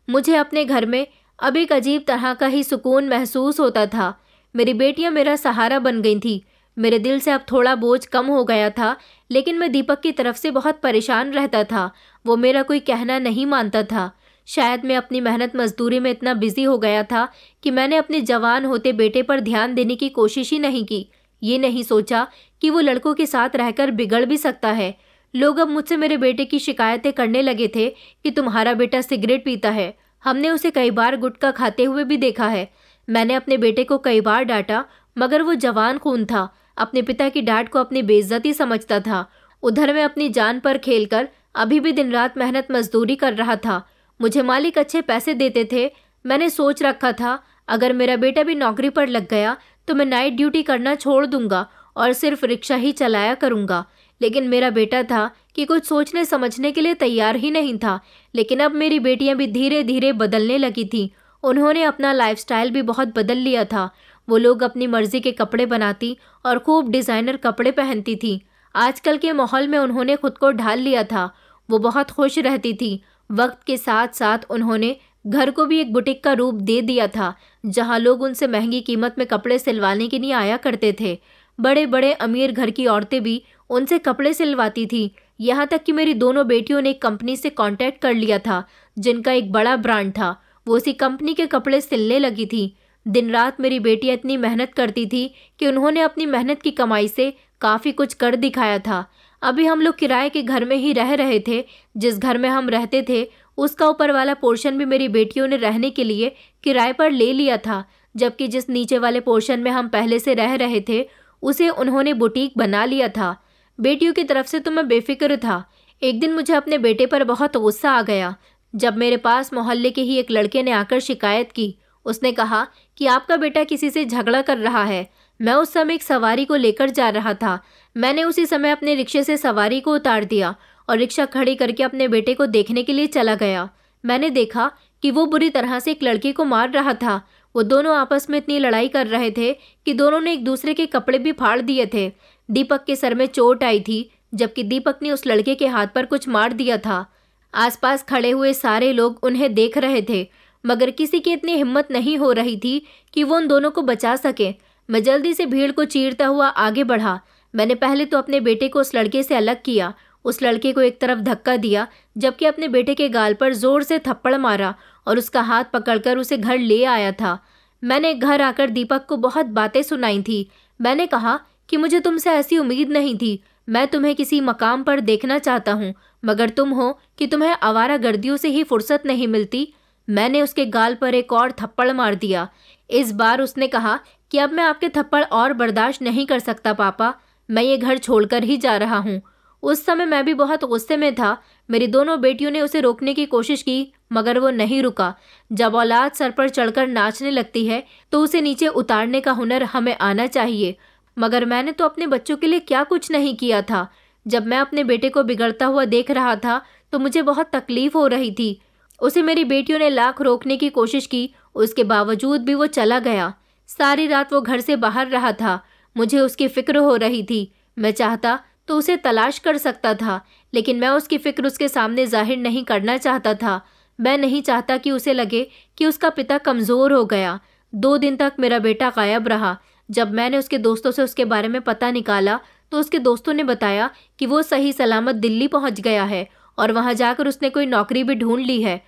[SPEAKER 1] मुझे अपने घर में अब एक अजीब तरह का ही सुकून महसूस होता था। मेरी बेटियां मेरा सहारा बन गई थी। मेरे दिल से अब थोड़ा बोझ कम हो गया था, लेकिन मैं दीपक की तरफ से बहुत परेशान रहता था। वो मेरा कोई कहना नहीं मानता था। शायद मैं अपनी मेहनत मजदूरी में इतना बिजी हो गया था कि मैंने अपने जवान होते बेटे पर ध्यान देने की कोशिश ही नहीं की। ये नहीं सोचा कि वो लड़कों के साथ रहकर बिगड़ भी सकता है। लोग अब मुझसे मेरे बेटे की शिकायतें करने लगे थे कि तुम्हारा बेटा सिगरेट पीता है। हमने उसे कई बार गुटखा खाते हुए भी देखा है। मैंने अपने बेटे को कई बार डांटा, मगर वो जवान खून था, अपने पिता की डांट को अपनी बेइज्जती समझता था। उधर मैं अपनी जान पर खेलकर अभी भी दिन रात मेहनत मजदूरी कर रहा था। मुझे मालिक अच्छे पैसे देते थे। मैंने सोच रखा था अगर मेरा बेटा भी नौकरी पर लग गया तो मैं नाइट ड्यूटी करना छोड़ दूंगा और सिर्फ रिक्शा ही चलाया करूंगा। लेकिन मेरा बेटा था कि कुछ सोचने समझने के लिए तैयार ही नहीं था। लेकिन अब मेरी बेटियां भी धीरे धीरे बदलने लगी थीं। उन्होंने अपना लाइफस्टाइल भी बहुत बदल लिया था। वो लोग अपनी मर्जी के कपड़े बनाती और खूब डिज़ाइनर कपड़े पहनती थी। आजकल के माहौल में उन्होंने खुद को ढाल लिया था। वो बहुत खुश रहती थी। वक्त के साथ साथ उन्होंने घर को भी एक बुटीक का रूप दे दिया था, जहां लोग उनसे महंगी कीमत में कपड़े सिलवाने के लिए आया करते थे। बड़े बड़े अमीर घर की औरतें भी उनसे कपड़े सिलवाती थी। यहाँ तक कि मेरी दोनों बेटियों ने एक कंपनी से कांटेक्ट कर लिया था, जिनका एक बड़ा ब्रांड था। वो उसी कंपनी के कपड़े सिलने लगी थी। दिन रात मेरी बेटियां इतनी मेहनत करती थी कि उन्होंने अपनी मेहनत की कमाई से काफ़ी कुछ कर दिखाया था। अभी हम लोग किराए के घर में ही रह रहे थे। जिस घर में हम रहते थे उसका ऊपर वाला पोर्शन भी मेरी बेटियों ने रहने के लिए किराए पर ले लिया था, जबकि जिस नीचे वाले पोर्शन में हम पहले से रह रहे थे उसे उन्होंने बुटीक बना लिया था। बेटियों की तरफ से तो मैं बेफिक्र था। एक दिन मुझे अपने बेटे पर बहुत गुस्सा आ गया जब मेरे पास मोहल्ले के ही एक लड़के ने आकर शिकायत की। उसने कहा कि आपका बेटा किसी से झगड़ा कर रहा है। मैं उस समय एक सवारी को लेकर जा रहा था। मैंने उसी समय अपने रिक्शे से सवारी को उतार दिया और रिक्शा खड़ी करके अपने बेटे को देखने के लिए चला गया। मैंने देखा कि वो बुरी तरह से एक लड़की को मार रहा था। वो दोनों आपस में इतनी लड़ाई कर रहे थे कि दोनों ने एक दूसरे के कपड़े भी फाड़ दिए थे। दीपक के सर में चोट आई थी, जबकि दीपक ने उस लड़के के हाथ पर कुछ मार दिया था। आसपास खड़े हुए सारे लोग उन्हें देख रहे थे, मगर किसी की इतनी हिम्मत नहीं हो रही थी कि वो उन दोनों को बचा सके। मैं जल्दी से भीड़ को चीरता हुआ आगे बढ़ा। मैंने पहले तो अपने बेटे को उस लड़के से अलग किया, उस लड़के को एक तरफ धक्का दिया, जबकि अपने बेटे के गाल पर जोर से थप्पड़ मारा और उसका हाथ पकड़कर उसे घर ले आया था। मैंने घर आकर दीपक को बहुत बातें सुनाई थी। मैंने कहा कि मुझे तुमसे ऐसी उम्मीद नहीं थी। मैं तुम्हें किसी मकाम पर देखना चाहता हूँ, मगर तुम हो कि तुम्हें आवारागर्दियों से ही फुर्सत नहीं मिलती। मैंने उसके गाल पर एक और थप्पड़ मार दिया। इस बार उसने कहा कि अब मैं आपके थप्पड़ और बर्दाश्त नहीं कर सकता पापा, मैं ये घर छोड़कर ही जा रहा हूँ। उस समय मैं भी बहुत गुस्से में था। मेरी दोनों बेटियों ने उसे रोकने की कोशिश की, मगर वो नहीं रुका। जब औलाद सर पर चढ़कर नाचने लगती है तो उसे नीचे उतारने का हुनर हमें आना चाहिए। मगर मैंने तो अपने बच्चों के लिए क्या कुछ नहीं किया था। जब मैं अपने बेटे को बिगड़ता हुआ देख रहा था तो मुझे बहुत तकलीफ हो रही थी। उसे मेरी बेटियों ने लाख रोकने की कोशिश की, उसके बावजूद भी वो चला गया। सारी रात वो घर से बाहर रहा था। मुझे उसकी फिक्र हो रही थी। मैं चाहता तो उसे तलाश कर सकता था, लेकिन मैं उसकी फिक्र उसके सामने जाहिर नहीं करना चाहता था। मैं नहीं चाहता कि उसे लगे कि उसका पिता कमज़ोर हो गया। 2 दिन तक मेरा बेटा गायब रहा। जब मैंने उसके दोस्तों से उसके बारे में पता निकाला तो उसके दोस्तों ने बताया कि वो सही सलामत दिल्ली पहुंच गया है और वहां जाकर उसने कोई नौकरी भी ढूंढ ली है।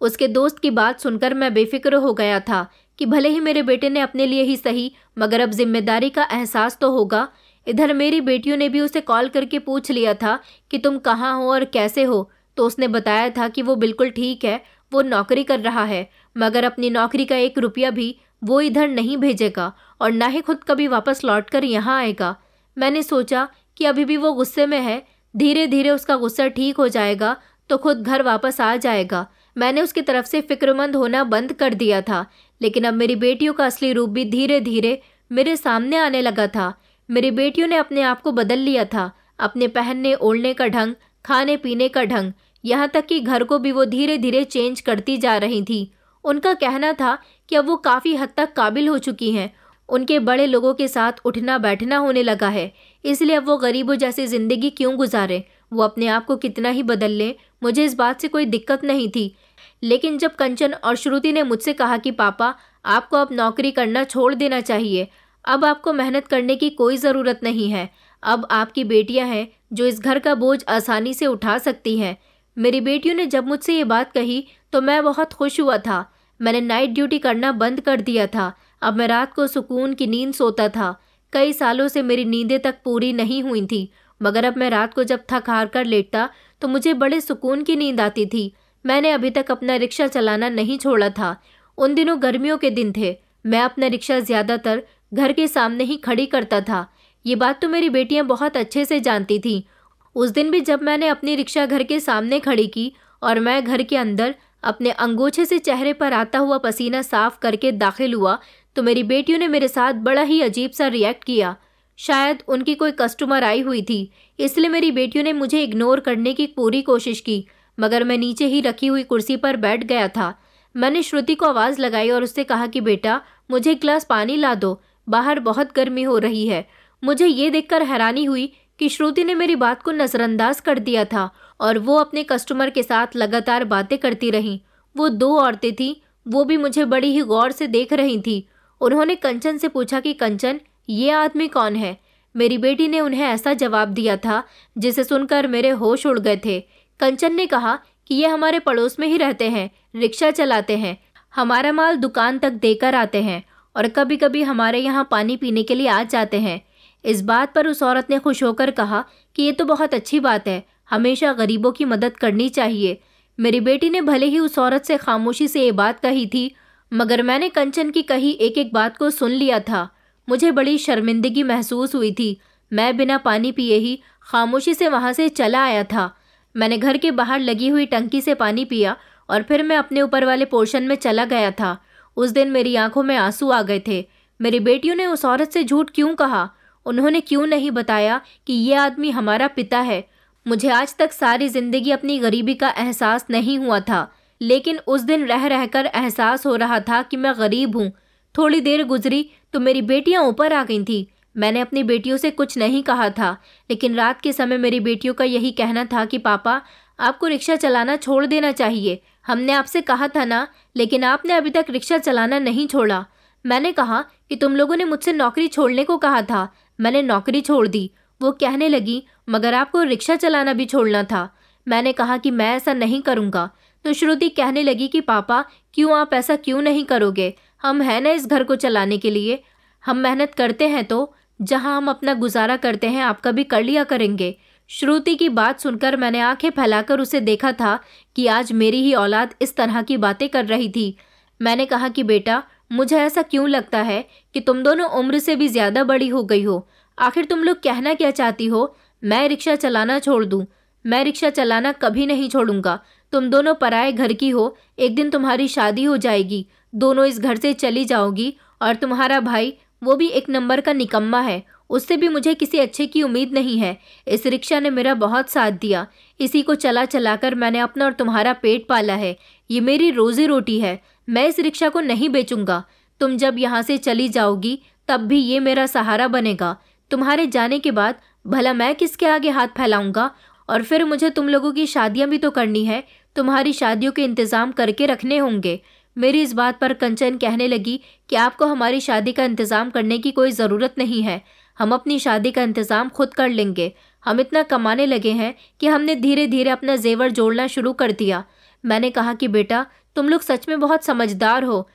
[SPEAKER 1] उसके दोस्त की बात सुनकर मैं बेफिक्र हो गया था कि भले ही मेरे बेटे ने अपने लिए ही सही, मगर अब जिम्मेदारी का एहसास तो होगा। इधर मेरी बेटियों ने भी उसे कॉल करके पूछ लिया था कि तुम कहाँ हो और कैसे हो, तो उसने बताया था कि वो बिल्कुल ठीक है, वो नौकरी कर रहा है, मगर अपनी नौकरी का 1 रुपया भी वो इधर नहीं भेजेगा और ना ही खुद कभी वापस लौटकर यहाँ आएगा। मैंने सोचा कि अभी भी वो गुस्से में है, धीरे धीरे उसका गुस्सा ठीक हो जाएगा तो खुद घर वापस आ जाएगा। मैंने उसकी तरफ से फिक्रमंद होना बंद कर दिया था, लेकिन अब मेरी बेटियों का असली रूप भी धीरे धीरे मेरे सामने आने लगा था। मेरी बेटियों ने अपने आप को बदल लिया था, अपने पहनने ओढ़ने का ढंग, खाने पीने का ढंग, यहाँ तक कि घर को भी वो धीरे धीरे चेंज करती जा रही थी। उनका कहना था कि अब वो काफ़ी हद तक काबिल हो चुकी हैं, उनके बड़े लोगों के साथ उठना बैठना होने लगा है, इसलिए अब वो गरीबों जैसी ज़िंदगी क्यों गुजारे। वो अपने आप को कितना ही बदल लें, मुझे इस बात से कोई दिक्कत नहीं थी। लेकिन जब कंचन और श्रुति ने मुझसे कहा कि पापा आपको अब नौकरी करना छोड़ देना चाहिए, अब आपको मेहनत करने की कोई ज़रूरत नहीं है, अब आपकी बेटियां हैं जो इस घर का बोझ आसानी से उठा सकती हैं। मेरी बेटियों ने जब मुझसे ये बात कही तो मैं बहुत खुश हुआ था। मैंने नाइट ड्यूटी करना बंद कर दिया था। अब मैं रात को सुकून की नींद सोता था। कई सालों से मेरी नींदें तक पूरी नहीं हुई थी, मगर अब मैं रात को जब थक हार कर लेटता तो मुझे बड़े सुकून की नींद आती थी। मैंने अभी तक अपना रिक्शा चलाना नहीं छोड़ा था। उन दिनों गर्मियों के दिन थे। मैं अपना रिक्शा ज़्यादातर घर के सामने ही खड़ी करता था। ये बात तो मेरी बेटियां बहुत अच्छे से जानती थीं। उस दिन भी जब मैंने अपनी रिक्शा घर के सामने खड़ी की और मैं घर के अंदर अपने अंगोछे से चेहरे पर आता हुआ पसीना साफ करके दाखिल हुआ तो मेरी बेटियों ने मेरे साथ बड़ा ही अजीब सा रिएक्ट किया। शायद उनकी कोई कस्टमर आई हुई थी, इसलिए मेरी बेटियों ने मुझे इग्नोर करने की पूरी कोशिश की, मगर मैं नीचे ही रखी हुई कुर्सी पर बैठ गया था। मैंने श्रुति को आवाज़ लगाई और उससे कहा कि बेटा मुझे एक गिलास पानी ला दो, बाहर बहुत गर्मी हो रही है। मुझे ये देखकर हैरानी हुई कि श्रुति ने मेरी बात को नज़रअंदाज कर दिया था और वो अपने कस्टमर के साथ लगातार बातें करती रहीं। वो 2 औरतें थीं, वो भी मुझे बड़ी ही गौर से देख रही थीं। उन्होंने कंचन से पूछा कि कंचन ये आदमी कौन है। मेरी बेटी ने उन्हें ऐसा जवाब दिया था जिसे सुनकर मेरे होश उड़ गए थे। कंचन ने कहा कि ये हमारे पड़ोस में ही रहते हैं, रिक्शा चलाते हैं, हमारा माल दुकान तक देकर आते हैं और कभी कभी हमारे यहाँ पानी पीने के लिए आ जाते हैं। इस बात पर उस औरत ने खुश होकर कहा कि ये तो बहुत अच्छी बात है, हमेशा गरीबों की मदद करनी चाहिए। मेरी बेटी ने भले ही उस औरत से खामोशी से ये बात कही थी, मगर मैंने कंचन की कही एक एक बात को सुन लिया था। मुझे बड़ी शर्मिंदगी महसूस हुई थी। मैं बिना पानी पिए ही खामोशी से वहाँ से चला आया था। मैंने घर के बाहर लगी हुई टंकी से पानी पिया और फिर मैं अपने ऊपर वाले पोर्शन में चला गया था। उस दिन मेरी आंखों में आंसू आ गए थे। मेरी बेटियों ने उस औरत से झूठ क्यों कहा? उन्होंने क्यों नहीं बताया कि ये आदमी हमारा पिता है? मुझे आज तक सारी जिंदगी अपनी गरीबी का एहसास नहीं हुआ था, लेकिन उस दिन रह रहकर एहसास हो रहा था कि मैं गरीब हूँ। थोड़ी देर गुजरी तो मेरी बेटियां ऊपर आ गई थी। मैंने अपनी बेटियों से कुछ नहीं कहा था, लेकिन रात के समय मेरी बेटियों का यही कहना था कि पापा, आपको रिक्शा चलाना छोड़ देना चाहिए। हमने आपसे कहा था ना, लेकिन आपने अभी तक रिक्शा चलाना नहीं छोड़ा। मैंने कहा कि तुम लोगों ने मुझसे नौकरी छोड़ने को कहा था, मैंने नौकरी छोड़ दी। वो कहने लगी, मगर आपको रिक्शा चलाना भी छोड़ना था। मैंने कहा कि मैं ऐसा नहीं करूँगा। तो श्रुति कहने लगी कि पापा, क्यों आप ऐसा क्यों नहीं करोगे? हम हैं ना इस घर को चलाने के लिए। हम मेहनत करते हैं तो जहाँ हम अपना गुजारा करते हैं आपका भी कर लिया करेंगे। श्रुति की बात सुनकर मैंने आंखें फैलाकर उसे देखा था कि आज मेरी ही औलाद इस तरह की बातें कर रही थी। मैंने कहा कि बेटा, मुझे ऐसा क्यों लगता है कि तुम दोनों उम्र से भी ज़्यादा बड़ी हो गई हो। आखिर तुम लोग कहना क्या चाहती हो? मैं रिक्शा चलाना छोड़ दूँ? मैं रिक्शा चलाना कभी नहीं छोड़ूंगा। तुम दोनों पराए घर की हो, एक दिन तुम्हारी शादी हो जाएगी, दोनों इस घर से चली जाओगी, और तुम्हारा भाई, वो भी एक नंबर का निकम्मा है, उससे भी मुझे किसी अच्छे की उम्मीद नहीं है। इस रिक्शा ने मेरा बहुत साथ दिया, इसी को चला चलाकर मैंने अपना और तुम्हारा पेट पाला है। ये मेरी रोजी रोटी है, मैं इस रिक्शा को नहीं बेचूंगा। तुम जब यहाँ से चली जाओगी तब भी ये मेरा सहारा बनेगा। तुम्हारे जाने के बाद भला मैं किसके आगे हाथ फैलाऊंगा? और फिर मुझे तुम लोगों की शादियां भी तो करनी है, तुम्हारी शादियों के इंतज़ाम करके रखने होंगे। मेरी इस बात पर कंचन कहने लगी कि आपको हमारी शादी का इंतज़ाम करने की कोई ज़रूरत नहीं है, हम अपनी शादी का इंतज़ाम खुद कर लेंगे। हम इतना कमाने लगे हैं कि हमने धीरे धीरे अपना जेवर जोड़ना शुरू कर दिया। मैंने कहा कि बेटा, तुम लोग सच में बहुत समझदार हो।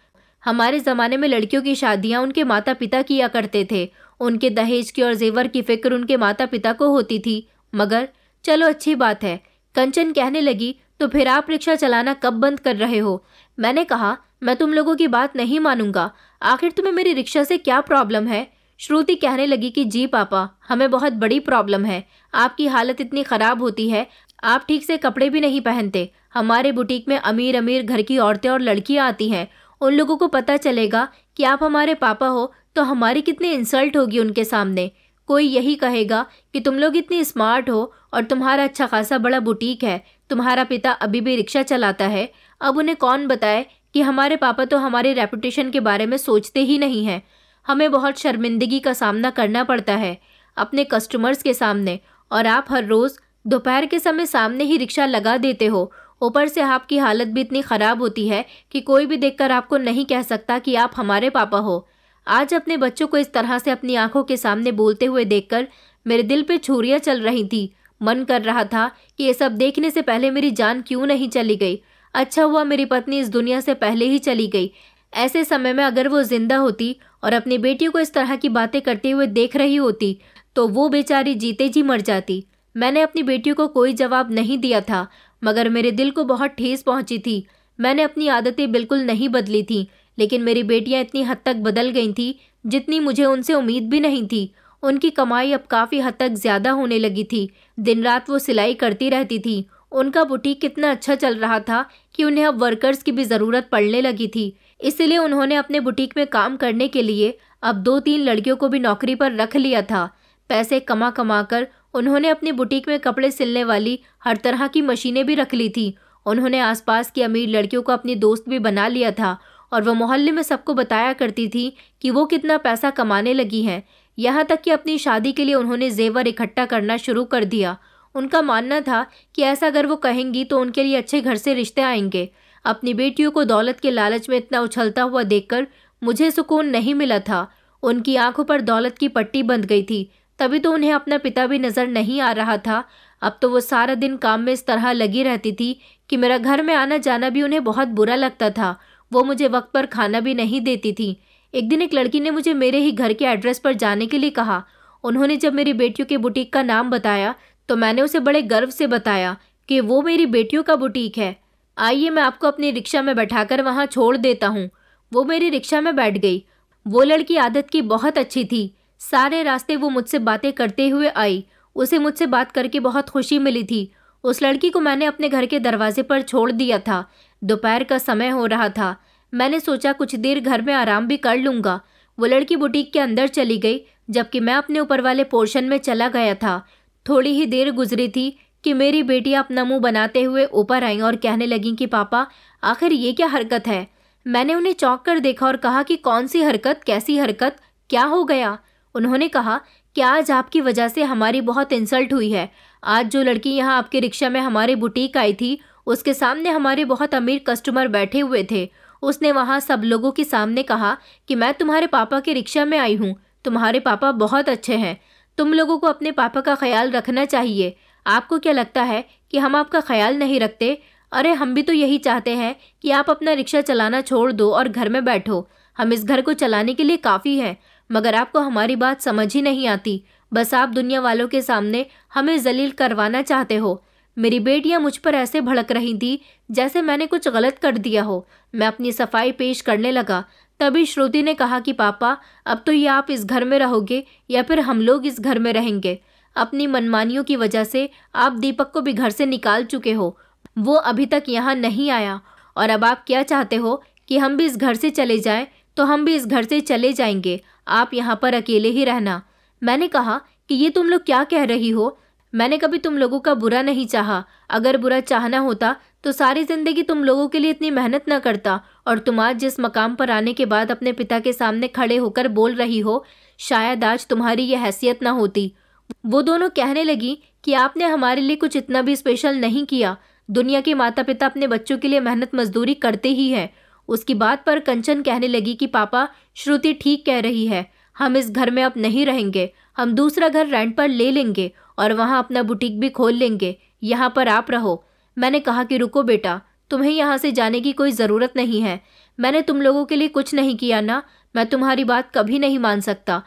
[SPEAKER 1] हमारे ज़माने में लड़कियों की शादियाँ उनके माता पिता किया करते थे, उनके दहेज की और जेवर की फिक्र उनके माता पिता को होती थी। मगर चलो अच्छी बात है। कंचन कहने लगी, तो फिर आप रिक्शा चलाना कब बंद कर रहे हो? मैंने कहा, मैं तुम लोगों की बात नहीं मानूंगा। आखिर तुम्हें मेरी रिक्शा से क्या प्रॉब्लम है? श्रुति कहने लगी कि जी पापा, हमें बहुत बड़ी प्रॉब्लम है। आपकी हालत इतनी ख़राब होती है, आप ठीक से कपड़े भी नहीं पहनते। हमारे बुटीक में अमीर अमीर घर की औरतें और लड़कियां आती हैं, उन लोगों को पता चलेगा कि आप हमारे पापा हो तो हमारी कितनी इंसल्ट होगी उनके सामने। कोई यही कहेगा कि तुम लोग इतनी स्मार्ट हो और तुम्हारा अच्छा खासा बड़ा बुटीक है, तुम्हारा पिता अभी भी रिक्शा चलाता है। अब उन्हें कौन बताए कि हमारे पापा तो हमारे रेपुटेशन के बारे में सोचते ही नहीं हैं। हमें बहुत शर्मिंदगी का सामना करना पड़ता है अपने कस्टमर्स के सामने, और आप हर रोज़ दोपहर के समय सामने ही रिक्शा लगा देते हो। ऊपर से आपकी हालत भी इतनी ख़राब होती है कि कोई भी देखकर आपको नहीं कह सकता कि आप हमारे पापा हो। आज अपने बच्चों को इस तरह से अपनी आंखों के सामने बोलते हुए देखकर मेरे दिल पे छुरियां चल रही थी। मन कर रहा था कि ये सब देखने से पहले मेरी जान क्यों नहीं चली गई। अच्छा हुआ मेरी पत्नी इस दुनिया से पहले ही चली गई। ऐसे समय में अगर वो जिंदा होती और अपनी बेटियों को इस तरह की बातें करते हुए देख रही होती तो वो बेचारी जीते जी मर जाती। मैंने अपनी बेटियों को कोई जवाब नहीं दिया था, मगर मेरे दिल को बहुत ठेस पहुंची थी। मैंने अपनी आदतें बिल्कुल नहीं बदली थी, लेकिन मेरी बेटियां इतनी हद तक बदल गई थी जितनी मुझे उनसे उम्मीद भी नहीं थी। उनकी कमाई अब काफ़ी हद तक ज़्यादा होने लगी थी। दिन रात वो सिलाई करती रहती थी। उनका बुटीक कितना अच्छा चल रहा था कि उन्हें अब वर्कर्स की भी ज़रूरत पड़ने लगी थी। इसलिए उन्होंने अपने बुटीक में काम करने के लिए अब 2-3 लड़कियों को भी नौकरी पर रख लिया था। पैसे कमा कमा कर उन्होंने अपनी बुटीक में कपड़े सिलने वाली हर तरह की मशीनें भी रख ली थी। उन्होंने आसपास की अमीर लड़कियों को अपनी दोस्त भी बना लिया था, और वह मोहल्ले में सबको बताया करती थी कि वो कितना पैसा कमाने लगी हैं। यहाँ तक कि अपनी शादी के लिए उन्होंने जेवर इकट्ठा करना शुरू कर दिया। उनका मानना था कि ऐसा अगर वो कहेंगी तो उनके लिए अच्छे घर से रिश्ते आएंगे। अपनी बेटियों को दौलत के लालच में इतना उछलता हुआ देखकर मुझे सुकून नहीं मिला था। उनकी आंखों पर दौलत की पट्टी बंध गई थी, तभी तो उन्हें अपना पिता भी नज़र नहीं आ रहा था। अब तो वो सारा दिन काम में इस तरह लगी रहती थी कि मेरा घर में आना जाना भी उन्हें बहुत बुरा लगता था। वो मुझे वक्त पर खाना भी नहीं देती थी। एक दिन एक लड़की ने मुझे मेरे ही घर के एड्रेस पर जाने के लिए कहा। उन्होंने जब मेरी बेटियों के बुटीक का नाम बताया तो मैंने उसे बड़े गर्व से बताया कि वो मेरी बेटियों का बुटीक है। आइए, मैं आपको अपनी रिक्शा में बैठाकर वहाँ छोड़ देता हूँ। वो मेरी रिक्शा में बैठ गई। वो लड़की आदत की बहुत अच्छी थी। सारे रास्ते वो मुझसे बातें करते हुए आई। उसे मुझसे बात करके बहुत खुशी मिली थी। उस लड़की को मैंने अपने घर के दरवाजे पर छोड़ दिया था। दोपहर का समय हो रहा था। मैंने सोचा कुछ देर घर में आराम भी कर लूँगा। वो लड़की बुटीक के अंदर चली गई, जबकि मैं अपने ऊपर वाले पोर्शन में चला गया था। थोड़ी ही देर गुजरी थी कि मेरी बेटियां अपना मुंह बनाते हुए ऊपर आईं और कहने लगीं कि पापा, आखिर ये क्या हरकत है। मैंने उन्हें चौंक कर देखा और कहा कि कौन सी हरकत, कैसी हरकत, क्या हो गया। उन्होंने कहा कि आज आपकी वजह से हमारी बहुत इंसल्ट हुई है। आज जो लड़की यहाँ आपके रिक्शा में हमारे बुटीक आई थी, उसके सामने हमारे बहुत अमीर कस्टमर बैठे हुए थे। उसने वहाँ सब लोगों के सामने कहा कि मैं तुम्हारे पापा के रिक्शा में आई हूँ, तुम्हारे पापा बहुत अच्छे हैं, तुम लोगों को अपने पापा का ख्याल रखना चाहिए। आपको क्या लगता है कि हम आपका ख्याल नहीं रखते? अरे हम भी तो यही चाहते हैं कि आप अपना रिक्शा चलाना छोड़ दो और घर में बैठो। हम इस घर को चलाने के लिए काफ़ी हैं, मगर आपको हमारी बात समझ ही नहीं आती। बस आप दुनिया वालों के सामने हमें जलील करवाना चाहते हो। मेरी बेटियां मुझ पर ऐसे भड़क रही थी जैसे मैंने कुछ गलत कर दिया हो। मैं अपनी सफाई पेश करने लगा, तभी श्रुति ने कहा कि पापा, अब तो ये आप इस घर में रहोगे या फिर हम लोग इस घर में रहेंगे। अपनी मनमानियों की वजह से आप दीपक को भी घर से निकाल चुके हो, वो अभी तक यहाँ नहीं आया, और अब आप क्या चाहते हो कि हम भी इस घर से चले जाएं? तो हम भी इस घर से चले जाएंगे, आप यहाँ पर अकेले ही रहना। मैंने कहा कि ये तुम लोग क्या कह रही हो? मैंने कभी तुम लोगों का बुरा नहीं चाहा। अगर बुरा चाहना होता तो सारी जिंदगी तुम लोगों के लिए इतनी मेहनत न करता, और तुम आज जिस मकाम पर आने के बाद अपने पिता के सामने खड़े होकर बोल रही हो, शायद आज तुम्हारी यह हैसियत ना होती। वो दोनों कहने लगी कि आपने हमारे लिए कुछ इतना भी स्पेशल नहीं किया। दुनिया के माता पिता अपने बच्चों के लिए मेहनत मजदूरी करते ही हैं। उसकी बात पर कंचन कहने लगी कि पापा, श्रुति ठीक कह रही है, हम इस घर में अब नहीं रहेंगे, हम दूसरा घर रेंट पर ले लेंगे और वहाँ अपना बुटीक भी खोल लेंगे, यहाँ पर आप रहो। मैंने कहा कि रुको बेटा, तुम्हें यहाँ से जाने की कोई ज़रूरत नहीं है। मैंने तुम लोगों के लिए कुछ नहीं किया ना, मैं तुम्हारी बात कभी नहीं मान सकता।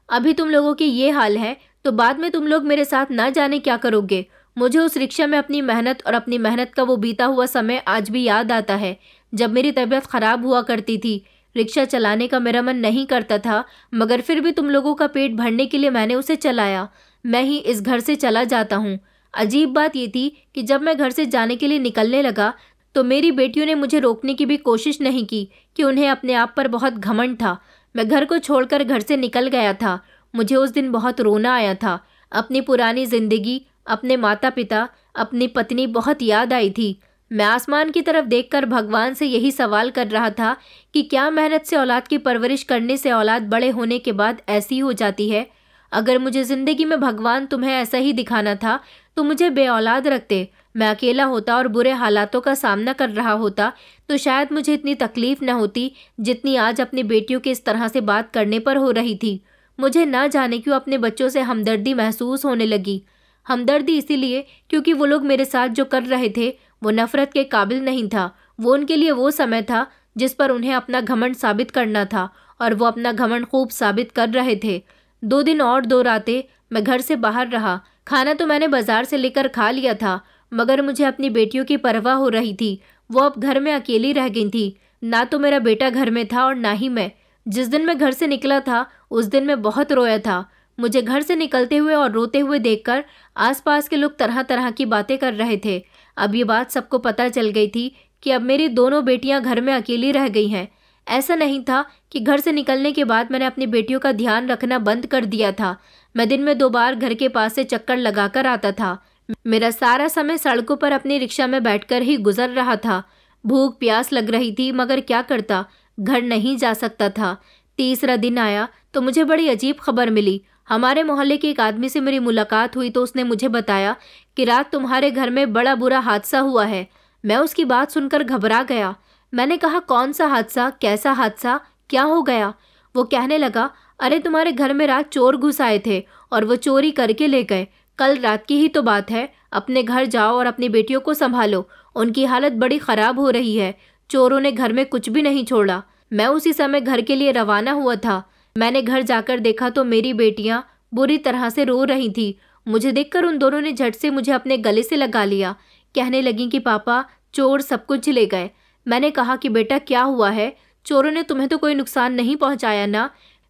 [SPEAKER 1] अभी तुम लोगों की ये हाल है तो बाद में तुम लोग मेरे साथ ना जाने क्या करोगे। मुझे उस रिक्शा में अपनी मेहनत और अपनी मेहनत का वो बीता हुआ समय आज भी याद आता है, जब मेरी तबीयत ख़राब हुआ करती थी। रिक्शा चलाने का मेरा मन नहीं करता था, मगर फिर भी तुम लोगों का पेट भरने के लिए मैंने उसे चलाया। मैं ही इस घर से चला जाता हूँ। अजीब बात ये थी कि जब मैं घर से जाने के लिए निकलने लगा तो मेरी बेटियों ने मुझे रोकने की भी कोशिश नहीं की, कि उन्हें अपने आप पर बहुत घमंड था। मैं घर को छोड़कर घर से निकल गया था। मुझे उस दिन बहुत रोना आया था। अपनी पुरानी ज़िंदगी, अपने माता पिता, अपनी पत्नी बहुत याद आई थी। मैं आसमान की तरफ देखकर भगवान से यही सवाल कर रहा था कि क्या मेहनत से औलाद की परवरिश करने से औलाद बड़े होने के बाद ऐसी हो जाती है? अगर मुझे ज़िंदगी में भगवान तुम्हें ऐसा ही दिखाना था तो मुझे बेऔलाद रखते। मैं अकेला होता और बुरे हालातों का सामना कर रहा होता तो शायद मुझे इतनी तकलीफ न होती जितनी आज अपनी बेटियों के इस तरह से बात करने पर हो रही थी। मुझे ना जाने क्यों अपने बच्चों से हमदर्दी महसूस होने लगी। हमदर्दी इसीलिए क्योंकि वो लोग मेरे साथ जो कर रहे थे वो नफ़रत के काबिल नहीं था। वो उनके लिए वो समय था जिस पर उन्हें अपना घमंड साबित करना था, और वो अपना घमंड खूब साबित कर रहे थे। 2 दिन और 2 रातें मैं घर से बाहर रहा। खाना तो मैंने बाजार से लेकर खा लिया था, मगर मुझे अपनी बेटियों की परवाह हो रही थी। वो अब घर में अकेली रह गई थी। ना तो मेरा बेटा घर में था और ना ही मैं। जिस दिन मैं घर से निकला था उस दिन मैं बहुत रोया था। मुझे घर से निकलते हुए और रोते हुए देखकर आसपास के लोग तरह तरह की बातें कर रहे थे। अब ये बात सबको पता चल गई थी कि अब मेरी दोनों बेटियां घर में अकेली रह गई हैं। ऐसा नहीं था कि घर से निकलने के बाद मैंने अपनी बेटियों का ध्यान रखना बंद कर दिया था। मैं दिन में 2 बार घर के पास से चक्कर लगाकर आता था। मेरा सारा समय सड़कों पर अपनी रिक्शा में बैठकर ही गुजर रहा था। भूख प्यास लग रही थी, मगर क्या करता, घर नहीं जा सकता था। तीसरा दिन आया तो मुझे बड़ी अजीब खबर मिली। हमारे मोहल्ले के एक आदमी से मेरी मुलाकात हुई तो उसने मुझे बताया कि रात तुम्हारे घर में बड़ा बुरा हादसा हुआ है। मैं उसकी बात सुनकर घबरा गया। मैंने कहा, कौन सा हादसा, कैसा हादसा, क्या हो गया? वो कहने लगा, अरे तुम्हारे घर में रात चोर घुस आए थे और वो चोरी करके ले गए। कल रात की ही तो बात है। अपने घर जाओ और अपनी बेटियों को संभालो, उनकी हालत बड़ी ख़राब हो रही है। चोरों ने घर में कुछ भी नहीं छोड़ा। मैं उसी समय घर के लिए रवाना हुआ था। मैंने घर जाकर देखा तो मेरी बेटियां बुरी तरह से रो रही थी। मुझे देखकर उन दोनों ने झट से मुझे अपने गले से लगा लिया। कहने लगी कि पापा, चोर सब कुछ ले गए। मैंने कहा कि बेटा क्या हुआ है? चोरों ने तुम्हें तो कोई नुकसान नहीं पहुंचाया ना?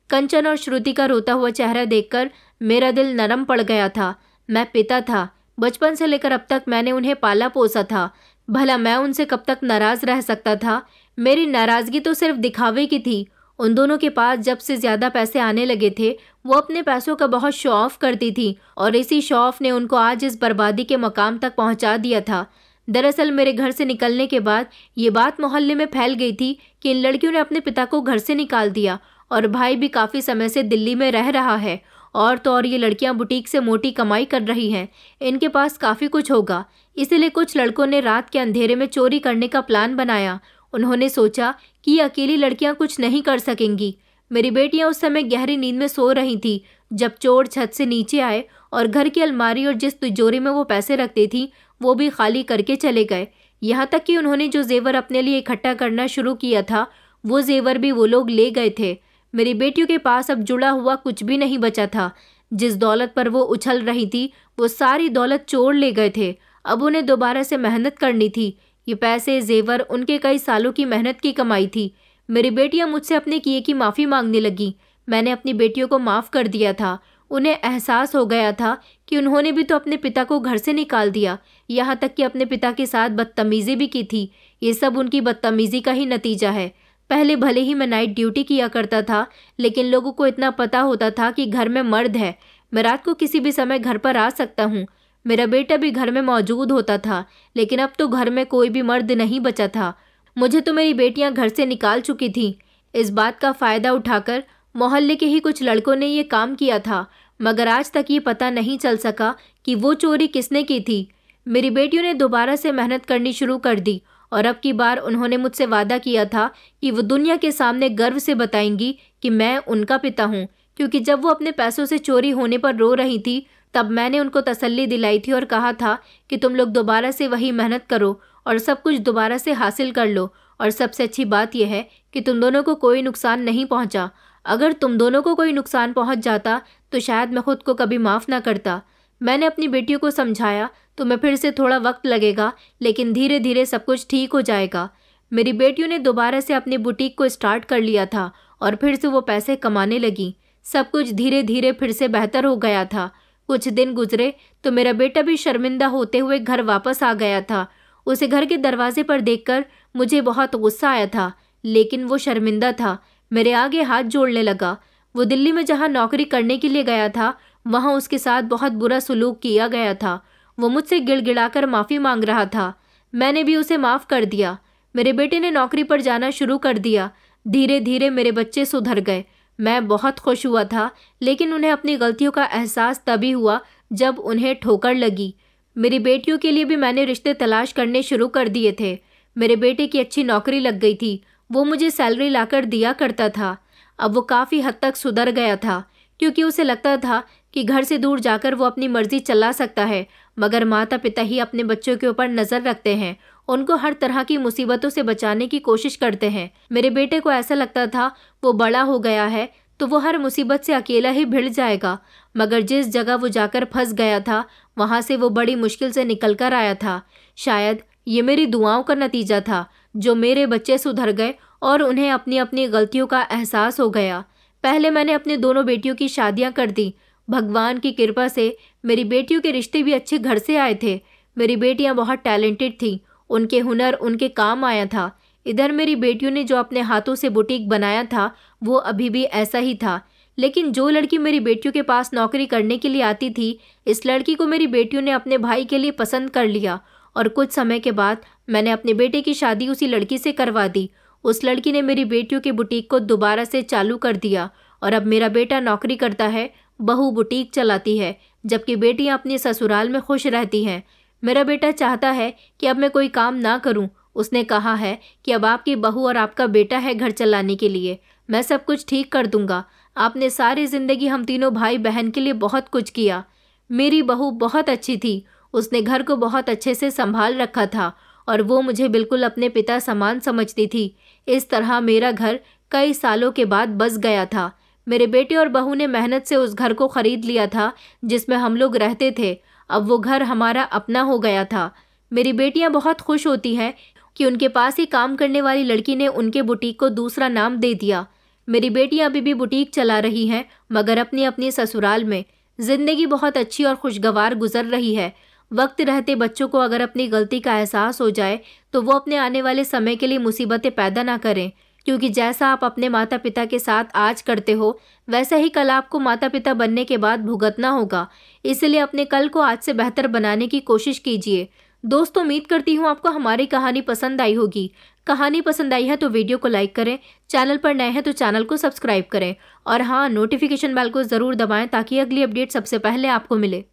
[SPEAKER 1] कंचन और श्रुति का रोता हुआ चेहरा देखकर मेरा दिल नरम पड़ गया था। मैं पिता था, बचपन से लेकर अब तक मैंने उन्हें पाला पोसा था। भला मैं उनसे कब तक नाराज़ रह सकता था? मेरी नाराज़गी तो सिर्फ दिखावे की थी। उन दोनों के पास जब से ज़्यादा पैसे आने लगे थे वो अपने पैसों का बहुत शो ऑफ करती थी और इसी शो ऑफ ने उनको आज इस बर्बादी के मकाम तक पहुंचा दिया था। दरअसल मेरे घर से निकलने के बाद ये बात मोहल्ले में फैल गई थी कि इन लड़कियों ने अपने पिता को घर से निकाल दिया और भाई भी काफ़ी समय से दिल्ली में रह रहा है। और तो और ये लड़कियां बुटीक से मोटी कमाई कर रही हैं, इनके पास काफ़ी कुछ होगा। इसीलिए कुछ लड़कों ने रात के अंधेरे में चोरी करने का प्लान बनाया। उन्होंने सोचा कि ये अकेली लड़कियां कुछ नहीं कर सकेंगी। मेरी बेटियां उस समय गहरी नींद में सो रही थी जब चोर छत से नीचे आए और घर की अलमारी और जिस तिजोरी में वो पैसे रखती थी वो भी खाली करके चले गए। यहाँ तक कि उन्होंने जो जेवर अपने लिए इकट्ठा करना शुरू किया था वो जेवर भी वो लोग ले गए थे। मेरी बेटियों के पास अब जुड़ा हुआ कुछ भी नहीं बचा था। जिस दौलत पर वो उछल रही थी वो सारी दौलत चोर ले गए थे। अब उन्हें दोबारा से मेहनत करनी थी। ये पैसे जेवर उनके कई सालों की मेहनत की कमाई थी। मेरी बेटियां मुझसे अपने किए की माफ़ी मांगने लगी। मैंने अपनी बेटियों को माफ़ कर दिया था। उन्हें एहसास हो गया था कि उन्होंने भी तो अपने पिता को घर से निकाल दिया, यहाँ तक कि अपने पिता के साथ बदतमीज़ी भी की थी। ये सब उनकी बदतमीज़ी का ही नतीजा है। पहले भले ही मैं नाइट ड्यूटी किया करता था, लेकिन लोगों को इतना पता होता था कि घर में मर्द है, मैं रात को किसी भी समय घर पर आ सकता हूँ। मेरा बेटा भी घर में मौजूद होता था, लेकिन अब तो घर में कोई भी मर्द नहीं बचा था। मुझे तो मेरी बेटियां घर से निकाल चुकी थीं। इस बात का फ़ायदा उठाकर मोहल्ले के ही कुछ लड़कों ने ये काम किया था, मगर आज तक ये पता नहीं चल सका कि वो चोरी किसने की थी। मेरी बेटियों ने दोबारा से मेहनत करनी शुरू कर दी और अब की बार उन्होंने मुझसे वादा किया था कि वो दुनिया के सामने गर्व से बताएंगी कि मैं उनका पिता हूँ, क्योंकि जब वो अपने पैसों से चोरी होने पर रो रही थी तब मैंने उनको तसल्ली दिलाई थी और कहा था कि तुम लोग दोबारा से वही मेहनत करो और सब कुछ दोबारा से हासिल कर लो। और सबसे अच्छी बात यह है कि तुम दोनों को कोई नुकसान नहीं पहुंचा। अगर तुम दोनों को कोई नुकसान पहुंच जाता तो शायद मैं खुद को कभी माफ़ ना करता। मैंने अपनी बेटियों को समझाया, तुम्हें फिर से थोड़ा वक्त लगेगा, लेकिन धीरे धीरे सब कुछ ठीक हो जाएगा। मेरी बेटियों ने दोबारा से अपनी बुटीक को स्टार्ट कर लिया था और फिर से वो पैसे कमाने लगी। सब कुछ धीरे धीरे फिर से बेहतर हो गया था। कुछ दिन गुजरे तो मेरा बेटा भी शर्मिंदा होते हुए घर वापस आ गया था। उसे घर के दरवाजे पर देखकर मुझे बहुत गुस्सा आया था, लेकिन वो शर्मिंदा था। मेरे आगे हाथ जोड़ने लगा। वो दिल्ली में जहाँ नौकरी करने के लिए गया था वहाँ उसके साथ बहुत बुरा सलूक किया गया था। वो मुझसे गिड़गिड़ाकर माफ़ी मांग रहा था। मैंने भी उसे माफ़ कर दिया। मेरे बेटे ने नौकरी पर जाना शुरू कर दिया। धीरे धीरे मेरे बच्चे सुधर गए। मैं बहुत खुश हुआ था, लेकिन उन्हें अपनी गलतियों का एहसास तभी हुआ जब उन्हें ठोकर लगी। मेरी बेटियों के लिए भी मैंने रिश्ते तलाश करने शुरू कर दिए थे। मेरे बेटे की अच्छी नौकरी लग गई थी। वो मुझे सैलरी लाकर दिया करता था। अब वो काफ़ी हद तक सुधर गया था, क्योंकि उसे लगता था कि घर से दूर जाकर वो अपनी मर्जी चला सकता है, मगर माता पिता ही अपने बच्चों के ऊपर नज़र रखते हैं, उनको हर तरह की मुसीबतों से बचाने की कोशिश करते हैं। मेरे बेटे को ऐसा लगता था वो बड़ा हो गया है तो वो हर मुसीबत से अकेला ही भिड़ जाएगा, मगर जिस जगह वो जाकर फंस गया था वहाँ से वो बड़ी मुश्किल से निकल कर आया था। शायद ये मेरी दुआओं का नतीजा था जो मेरे बच्चे सुधर गए और उन्हें अपनी अपनी गलतियों का एहसास हो गया। पहले मैंने अपनी दोनों बेटियों की शादियाँ कर दी। भगवान की कृपा से मेरी बेटियों के रिश्ते भी अच्छे घर से आए थे। मेरी बेटियां बहुत टैलेंटेड थीं, उनके हुनर उनके काम आया था। इधर मेरी बेटियों ने जो अपने हाथों से बुटीक बनाया था वो अभी भी ऐसा ही था, लेकिन जो लड़की मेरी बेटियों के पास नौकरी करने के लिए आती थी, इस लड़की को मेरी बेटियों ने अपने भाई के लिए पसंद कर लिया और कुछ समय के बाद मैंने अपने बेटे की शादी उसी लड़की से करवा दी। उस लड़की ने मेरी बेटियों के बुटीक को दोबारा से चालू कर दिया और अब मेरा बेटा नौकरी करता है, बहू बुटीक चलाती है, जबकि बेटियां अपने ससुराल में खुश रहती हैं। मेरा बेटा चाहता है कि अब मैं कोई काम ना करूं। उसने कहा है कि अब आपकी बहू और आपका बेटा है घर चलाने के लिए, मैं सब कुछ ठीक कर दूंगा। आपने सारी ज़िंदगी हम तीनों भाई बहन के लिए बहुत कुछ किया। मेरी बहू बहुत अच्छी थी, उसने घर को बहुत अच्छे से संभाल रखा था और वो मुझे बिल्कुल अपने पिता समान समझती थी। इस तरह मेरा घर कई सालों के बाद बस गया था। मेरे बेटे और बहू ने मेहनत से उस घर को खरीद लिया था जिसमें हम लोग रहते थे। अब वो घर हमारा अपना हो गया था। मेरी बेटियां बहुत खुश होती हैं कि उनके पास ही काम करने वाली लड़की ने उनके बुटीक को दूसरा नाम दे दिया। मेरी बेटियां अभी भी बुटीक चला रही हैं, मगर अपनी अपनी ससुराल में। ज़िंदगी बहुत अच्छी और खुशगवार गुजर रही है। वक्त रहते बच्चों को अगर अपनी गलती का एहसास हो जाए तो वो अपने आने वाले समय के लिए मुसीबतें पैदा ना करें, क्योंकि जैसा आप अपने माता पिता के साथ आज करते हो वैसा ही कल आपको माता पिता बनने के बाद भुगतना होगा। इसलिए अपने कल को आज से बेहतर बनाने की कोशिश कीजिए। दोस्तों, उम्मीद करती हूँ आपको हमारी कहानी पसंद आई होगी। कहानी पसंद आई है तो वीडियो को लाइक करें, चैनल पर नए हैं तो चैनल को सब्सक्राइब करें और हाँ, नोटिफिकेशन बेल को ज़रूर दबाएं ताकि अगली अपडेट सबसे पहले आपको मिले।